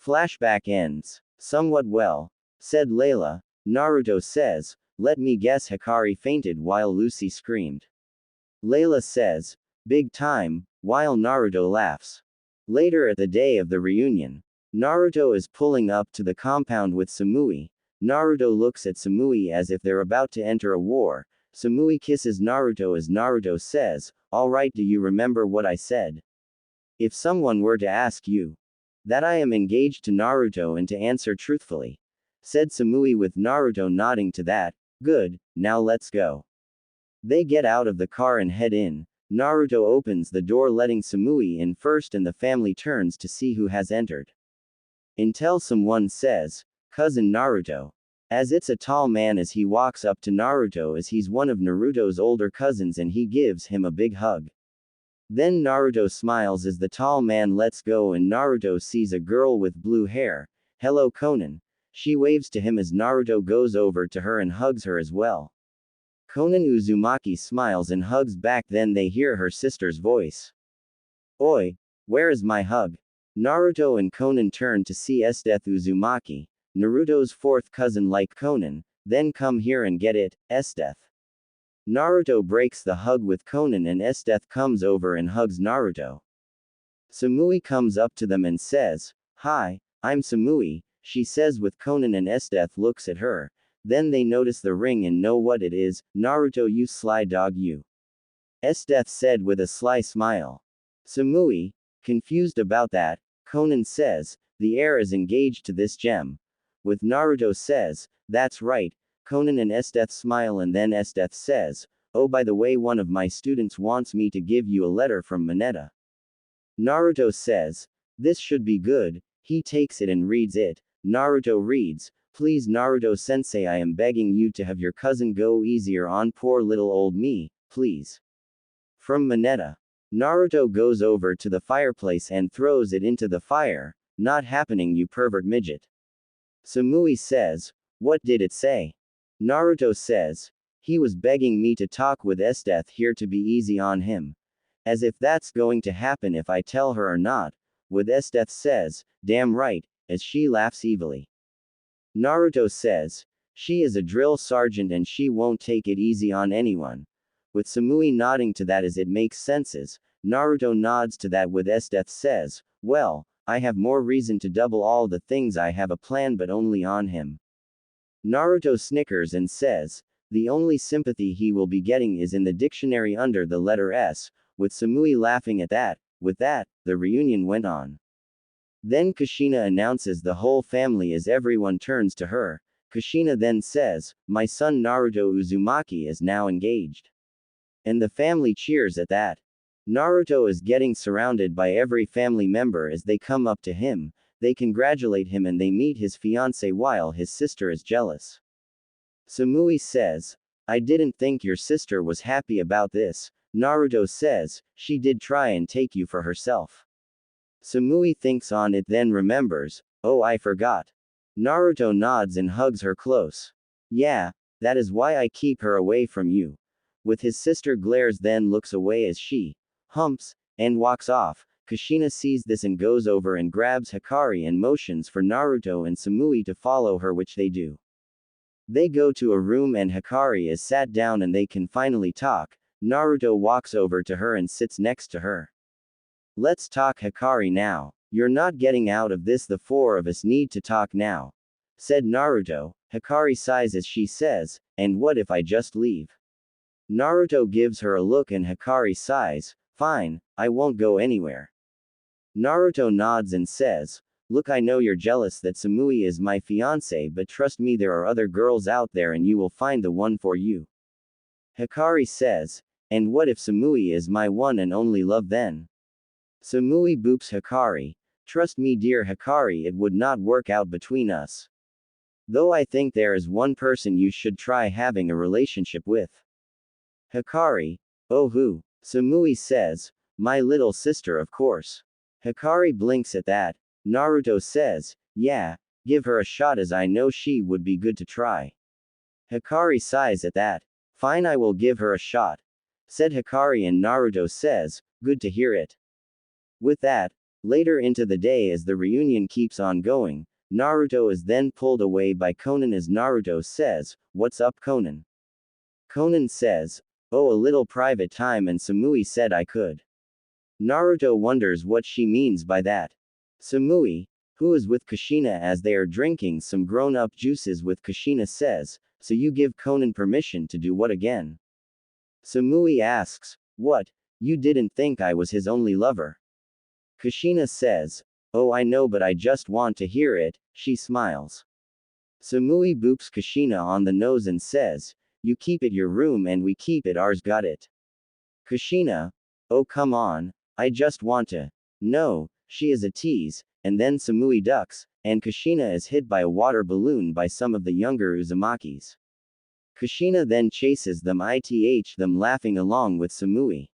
Flashback ends. Somewhat well, said Layla. Naruto says, let me guess Hikari fainted while Lucy screamed. Layla says, big time, while Naruto laughs. Later at the day of the reunion, Naruto is pulling up to the compound with Samui. Naruto looks at Samui as if they're about to enter a war. Samui kisses Naruto as Naruto says, alright, do you remember what I said? If someone were to ask you that I am engaged to Naruto and to answer truthfully, said Samui with Naruto nodding to that, good, now let's go. They get out of the car and head in. Naruto opens the door letting Samui in first and the family turns to see who has entered. Until someone says, cousin Naruto. As it's a tall man as he walks up to Naruto as he's one of Naruto's older cousins and he gives him a big hug. Then Naruto smiles as the tall man lets go and Naruto sees a girl with blue hair. Hello Konan. She waves to him as Naruto goes over to her and hugs her as well. Konan Uzumaki smiles and hugs back then they hear her sister's voice. Oi, where is my hug? Naruto and Konan turn to see Esdeath Uzumaki, Naruto's fourth cousin like Konan, then come here and get it, Esdeath. Naruto breaks the hug with Konan and Esdeath comes over and hugs Naruto. Samui comes up to them and says, hi, I'm Samui, she says with Konan and Esdeath looks at her, then they notice the ring and know what it is, Naruto you sly dog you. Esdeath said with a sly smile. Samui, confused about that, Konan says, the heir is engaged to this gem. With Naruto says, that's right, Konan and Esdeath smile and then Esdeath says, oh by the way one of my students wants me to give you a letter from Mineta. Naruto says, this should be good, he takes it and reads it, Naruto reads, please Naruto-sensei I am begging you to have your cousin go easier on poor little old me, please. From Mineta. Naruto goes over to the fireplace and throws it into the fire, not happening you pervert midget. Samui says, what did it say? Naruto says, he was begging me to talk with Esdeath here to be easy on him. As if that's going to happen if I tell her or not, with Esdeath says, damn right, as she laughs evilly. Naruto says, she is a drill sergeant and she won't take it easy on anyone. With Samui nodding to that as it makes senses, Naruto nods to that with Esdeath says, well, I have more reason to double all the things I have a plan but only on him. Naruto snickers and says, the only sympathy he will be getting is in the dictionary under the letter S, with Samui laughing at that. With that, the reunion went on. Then Kushina announces the whole family as everyone turns to her. Kushina then says, my son Naruto Uzumaki is now engaged. And the family cheers at that. Naruto is getting surrounded by every family member as they come up to him, they congratulate him and they meet his fiancée while his sister is jealous. Samui says, I didn't think your sister was happy about this. Naruto says, she did try and take you for herself. Samui thinks on it then remembers, oh I forgot. Naruto nods and hugs her close. Yeah, that is why I keep her away from you. With his sister glares then looks away as she humps and walks off. Kushina sees this and goes over and grabs Hikari and motions for Naruto and Samui to follow her which they do. They go to a room and Hikari is sat down and they can finally talk. Naruto walks over to her and sits next to her. Let's talk Hikari now. You're not getting out of this, the four of us need to talk now. Said Naruto. Hikari sighs as she says, and what if I just leave? Naruto gives her a look and Hikari sighs, fine, I won't go anywhere. Naruto nods and says, "Look, I know you're jealous that Samui is my fiance, but trust me, there are other girls out there and you will find the one for you." Hikari says, "And what if Samui is my one and only love then?" Samui boops Hikari, "Trust me, dear Hikari, it would not work out between us. Though I think there is one person you should try having a relationship with." Hikari, "Oh, who?" Samui says, "My little sister, of course." Hikari blinks at that. Naruto says, "Yeah, give her a shot as I know she would be good to try." Hikari sighs at that. "Fine, I will give her a shot," said Hikari, and Naruto says, "Good to hear it." With that, later into the day as the reunion keeps on going, Naruto is then pulled away by Konan as Naruto says, "What's up, Konan?" Konan says, "Oh, a little private time, and Samui said I could." Naruto wonders what she means by that. Samui, who is with Kushina as they are drinking some grown-up juices with Kushina, says, "So you give Konan permission to do what again?" Samui asks, "What? You didn't think I was his only lover?" Kushina says, "Oh, I know, but I just want to hear it." She smiles. Samui boops Kushina on the nose and says, "You keep it your room and we keep it ours, got it?" Kushina, "Oh, come on. I just want to." "No." She is a tease, and then Samui ducks, and Kushina is hit by a water balloon by some of the younger Uzumakis. Kushina then chases them, them laughing along with Samui.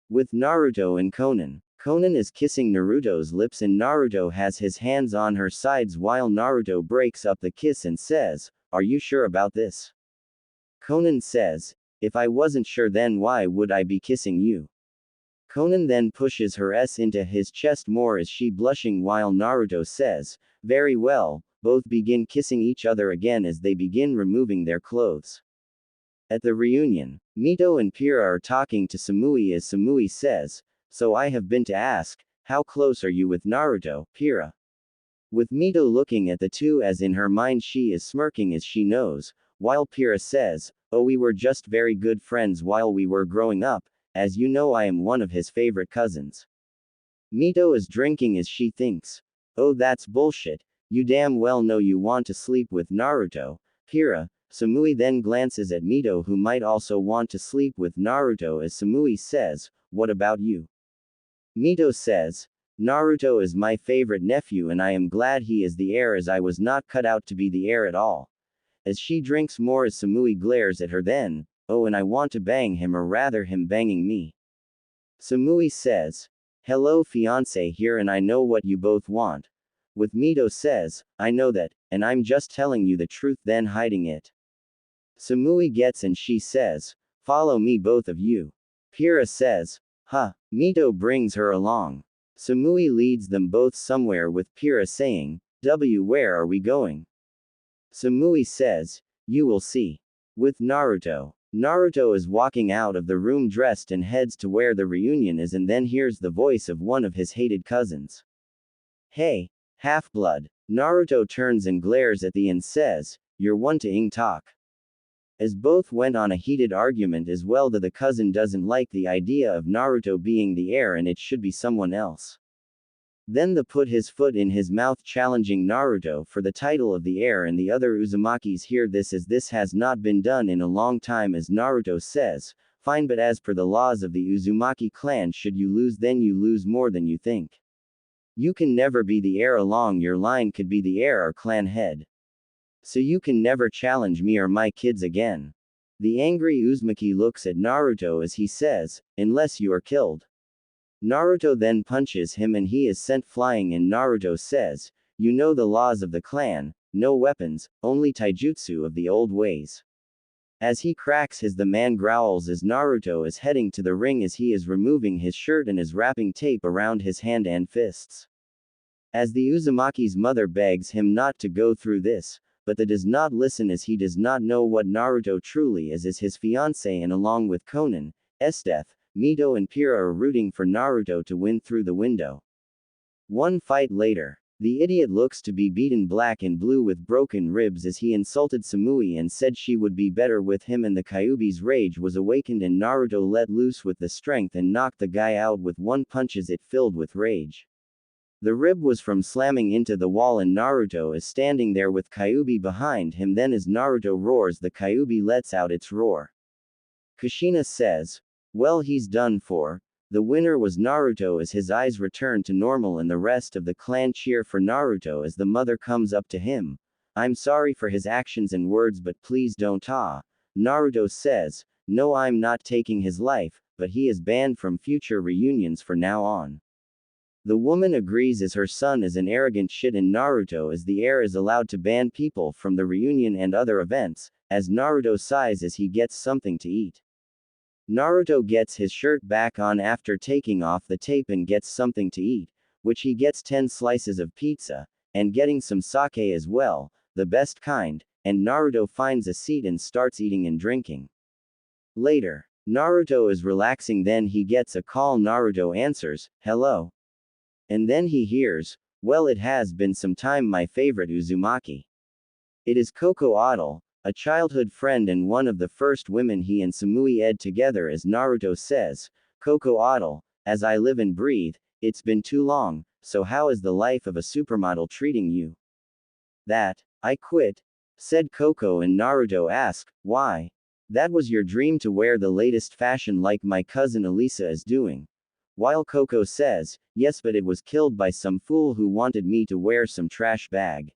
With Naruto and Konan. Konan is kissing Naruto's lips and Naruto has his hands on her sides while Naruto breaks up the kiss and says, "Are you sure about this?" Konan says, "If I wasn't sure, then why would I be kissing you?" Konan then pushes her into his chest more as she blushing while Naruto says, "Very well." Both begin kissing each other again as they begin removing their clothes. At the reunion, Mito and Pira are talking to Samui as Samui says, "So I have been to ask, how close are you with Naruto, Pira?" With Mito looking at the two as in her mind she is smirking as she knows, while Pira says, "Oh, we were just very good friends while we were growing up, as you know I am one of his favorite cousins." Mito is drinking as she thinks, "Oh, that's bullshit, you damn well know you want to sleep with Naruto, Pira." Samui then glances at Mito, who might also want to sleep with Naruto, as Samui says, "What about you?" Mito says, "Naruto is my favorite nephew and I am glad he is the heir, as I was not cut out to be the heir at all." As she drinks more as Samui glares at her then, "Oh, and I want to bang him, or rather him banging me." Samui says, "Hello, fiance here, and I know what you both want." With Mito says, "I know that, and I'm just telling you the truth, then hiding it." Samui gets and she says, "Follow me, both of you." Pira says, "Huh." Mito brings her along. Samui leads them both somewhere with Pira saying, "Where are we going?" Samui says, "You will see." With Naruto. Naruto is walking out of the room dressed and heads to where the reunion is, and then hears the voice of one of his hated cousins. "Hey, half-blood." Naruto turns and glares at the and says, "You're one to ing talk." As both went on a heated argument as well, that the cousin doesn't like the idea of Naruto being the heir and it should be someone else. Then the put his foot in his mouth, challenging Naruto for the title of the heir, and the other Uzumakis hear this as this has not been done in a long time, as Naruto says, "Fine, but as per the laws of the Uzumaki clan, should you lose, then you lose more than you think. You can never be the heir along your line, could be the heir or clan head. So you can never challenge me or my kids again." The angry Uzumaki looks at Naruto as he says, "Unless you are killed." Naruto then punches him and he is sent flying, and Naruto says, "You know the laws of the clan, no weapons, only taijutsu of the old ways." As he cracks the man growls as Naruto is heading to the ring, as he is removing his shirt and is wrapping tape around his hand and fists. As the Uzumaki's mother begs him not to go through this, but the does not listen, as he does not know what Naruto truly is his fiancé, and along with Konan, death, Mito and Pira are rooting for Naruto to win through the window. One fight later. The idiot looks to be beaten black and blue with broken ribs as he insulted Samui and said she would be better with him, and the Kyuubi's rage was awakened and Naruto let loose with the strength and knocked the guy out with one punch as it filled with rage. The rib was from slamming into the wall and Naruto is standing there with Kyuubi behind him. Then as Naruto roars, the Kyuubi lets out its roar. Kushina says, well, he's done for. The winner was Naruto as his eyes return to normal and the rest of the clan cheer for Naruto as the mother comes up to him. I'm sorry for his actions and words, but please don't. Naruto says, no, I'm not taking his life, but he is banned from future reunions for now on. The woman agrees as her son is an arrogant shit and Naruto as the heir is allowed to ban people from the reunion and other events, as Naruto sighs as he gets something to eat. Naruto gets his shirt back on after taking off the tape and gets something to eat, which he gets 10 slices of pizza, and getting some sake as well, the best kind, and Naruto finds a seat and starts eating and drinking. Later, Naruto is relaxing, then he gets a call. Naruto answers, hello. And then he hears, well, it has been some time, my favorite Uzumaki. It is Coco Odle, a childhood friend and one of the first women he and Samui ed together. As Naruto says, Coco Odle, as I live and breathe, it's been too long, so how is the life of a supermodel treating you? That, I quit, said Coco, and Naruto asked, why? That was your dream to wear the latest fashion like my cousin Elisa is doing. While Coco says, yes, but it was killed by some fool who wanted me to wear some trash bag.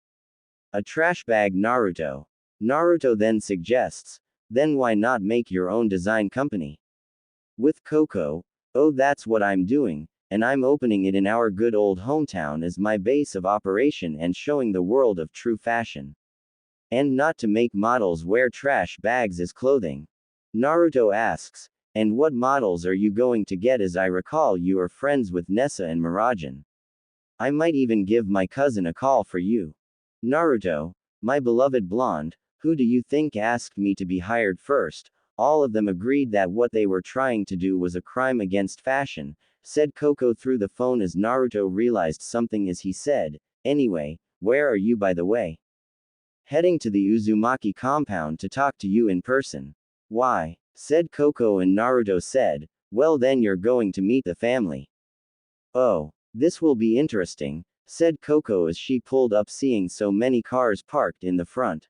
A trash bag, Naruto. Naruto then suggests, then why not make your own design company? With Coco, oh, that's what I'm doing, and I'm opening it in our good old hometown as my base of operation and showing the world of true fashion. And not to make models wear trash bags as clothing. Naruto asks, and what models are you going to get? As I recall, you are friends with Nessa and Mirajan. I might even give my cousin a call for you. Naruto, my beloved blonde, who do you think asked me to be hired first? All of them agreed that what they were trying to do was a crime against fashion, said Coco through the phone as Naruto realized something as he said, anyway, where are you by the way? Heading to the Uzumaki compound to talk to you in person. Why? Said Coco, and Naruto said, well, then you're going to meet the family. Oh, this will be interesting, said Coco as she pulled up seeing so many cars parked in the front.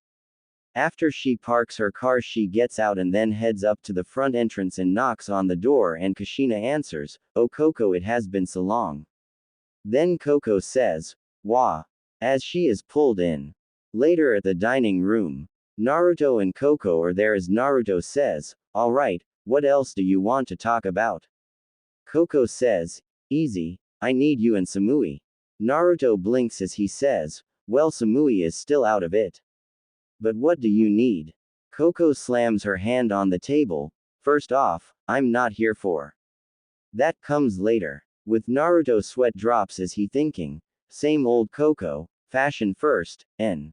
After she parks her car, she gets out and then heads up to the front entrance and knocks on the door, and Kushina answers, oh Coco, it has been so long. Then Coco says, wah, as she is pulled in. Later at the dining room, Naruto and Coco are there as Naruto says, alright, what else do you want to talk about? Coco says, easy, I need you and Samui. Naruto blinks as he says, well, Samui is still out of it. But what do you need? Coco slams her hand on the table, first off, I'm not here for. That comes later. With Naruto, sweat drops as he thinking, same old Coco, fashion first, N.